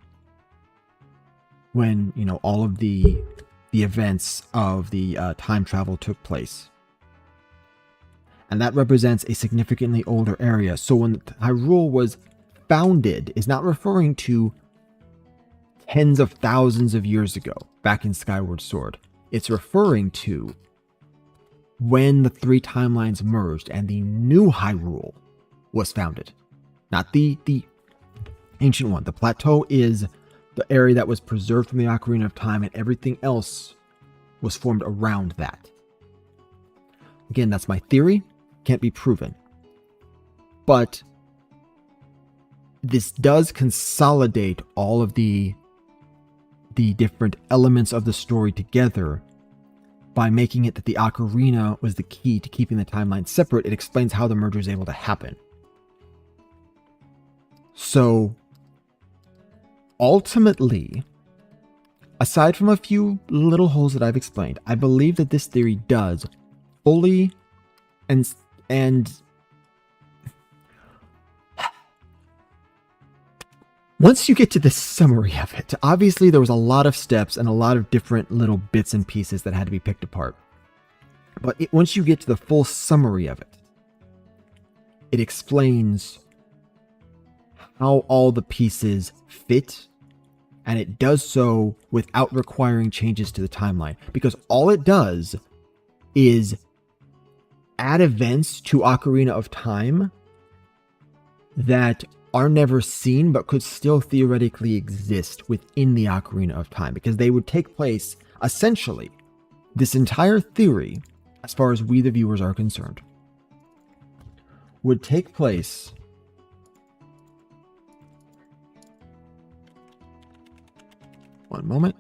when, you know, all of the events of the time travel took place. And that represents a significantly older area. So when Hyrule was founded, is not referring to tens of thousands of years ago, back in Skyward Sword. It's referring to when the three timelines merged and the new Hyrule was founded. Not the ancient one. The plateau is the area that was preserved from the Ocarina of Time, and everything else was formed around that. Again, that's my theory. Can't be proven. But this does consolidate all of the different elements of the story together by making it that the Ocarina was the key to keeping the timeline separate. It explains how the merger is able to happen. So, ultimately, aside from a few little holes that I've explained, I believe that this theory does fully and once you get to the summary of it, obviously there was a lot of steps and a lot of different little bits and pieces that had to be picked apart. But once you get to the full summary of it, it explains how all the pieces fit, and it does so without requiring changes to the timeline. Because all it does is add events to Ocarina of Time that are never seen but could still theoretically exist within the Ocarina of Time, because they would take place, essentially, this entire theory, as far as we the viewers are concerned, would take place one moment.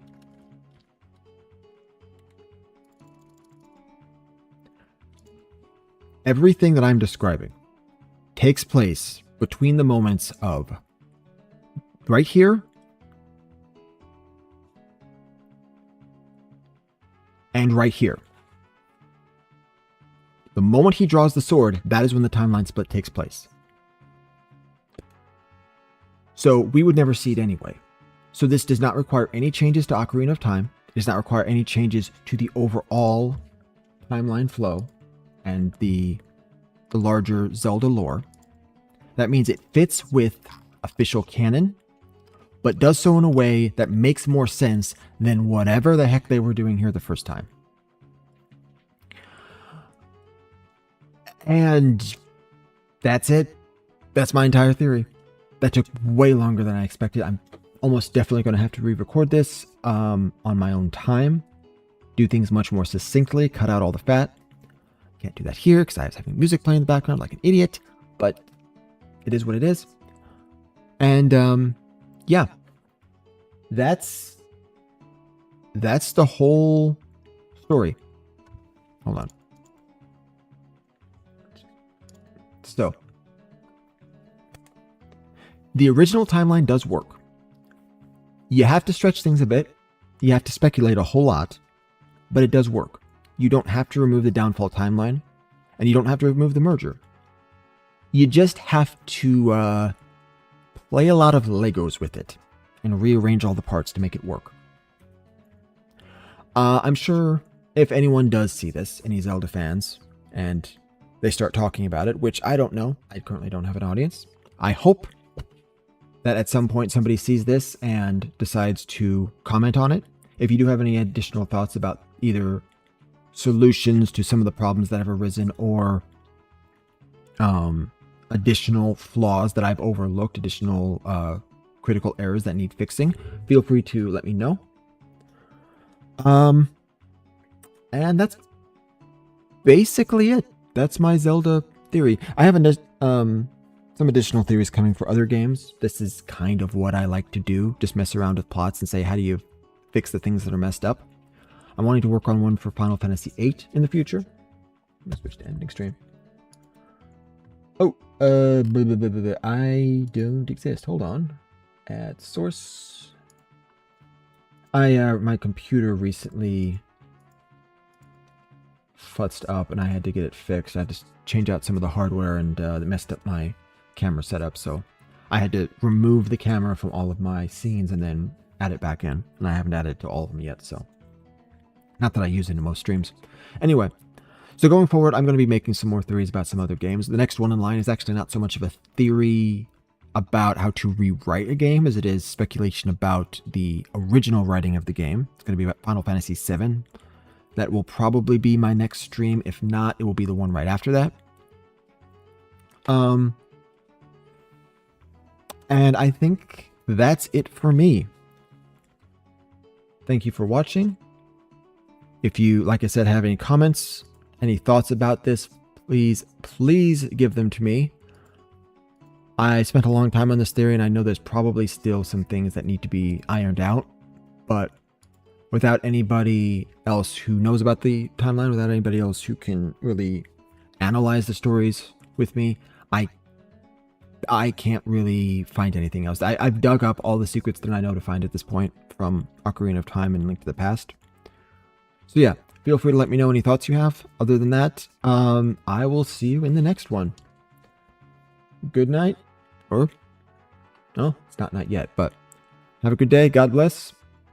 Everything that I'm describing takes place between the moments of right here and right here. The moment he draws the sword, that is when the timeline split takes place. So we would never see it anyway. So this does not require any changes to Ocarina of Time. It does not require any changes to the overall timeline flow and the larger Zelda lore. That means it fits with official canon, but does so in a way that makes more sense than whatever the heck they were doing here the first time. And that's it. That's my entire theory. That took way longer than I expected. I'm almost definitely going to have to re-record this on my own time. Do things much more succinctly, cut out all the fat. Can't do that here because I was having music playing in the background like an idiot, but it is what it is. And yeah, that's the whole story. Hold on. So, the original timeline does work. You have to stretch things a bit. You have to speculate a whole lot, but it does work. You don't have to remove the downfall timeline, and you don't have to remove the merger. You just have to play a lot of Legos with it and rearrange all the parts to make it work. I'm sure if anyone does see this, any Zelda fans, and they start talking about it, which I don't know, I currently don't have an audience. I hope that at some point somebody sees this and decides to comment on it. If you do have any additional thoughts about either solutions to some of the problems that have arisen or additional flaws that I've overlooked, additional critical errors that need fixing, feel free to let me know. And that's basically it. That's my Zelda theory. I have some additional theories coming for other games. This is kind of what I like to do. Just mess around with plots and say, how do you fix the things that are messed up? I'm wanting to work on one for Final Fantasy VIII in the future. I'm going to switch to ending stream. Oh, I don't exist. Hold on. Add source. My computer recently futzed up and I had to get it fixed. I had to change out some of the hardware and it messed up my camera setup. So I had to remove the camera from all of my scenes and then add it back in. And I haven't added it to all of them yet. So not that I use it in most streams. Anyway, so going forward, I'm going to be making some more theories about some other games. The next one in line is actually not so much of a theory about how to rewrite a game as it is speculation about the original writing of the game. It's going to be about Final Fantasy VII. That will probably be my next stream. If not, it will be the one right after that. And I think that's it for me. Thank you for watching. If you, like I said, have any comments, any thoughts about this, please give them to me. I spent a long time on this theory, and I know there's probably still some things that need to be ironed out, but without anybody else who knows about the timeline, without anybody else who can really analyze the stories with me, I can't really find anything else. I've dug up all the secrets that I know to find at this point from Ocarina of Time and Link to the Past. So yeah, feel free to let me know any thoughts you have. Other than that, I will see you in the next one. Good night. Or, no, it's not night yet, but have a good day. God bless.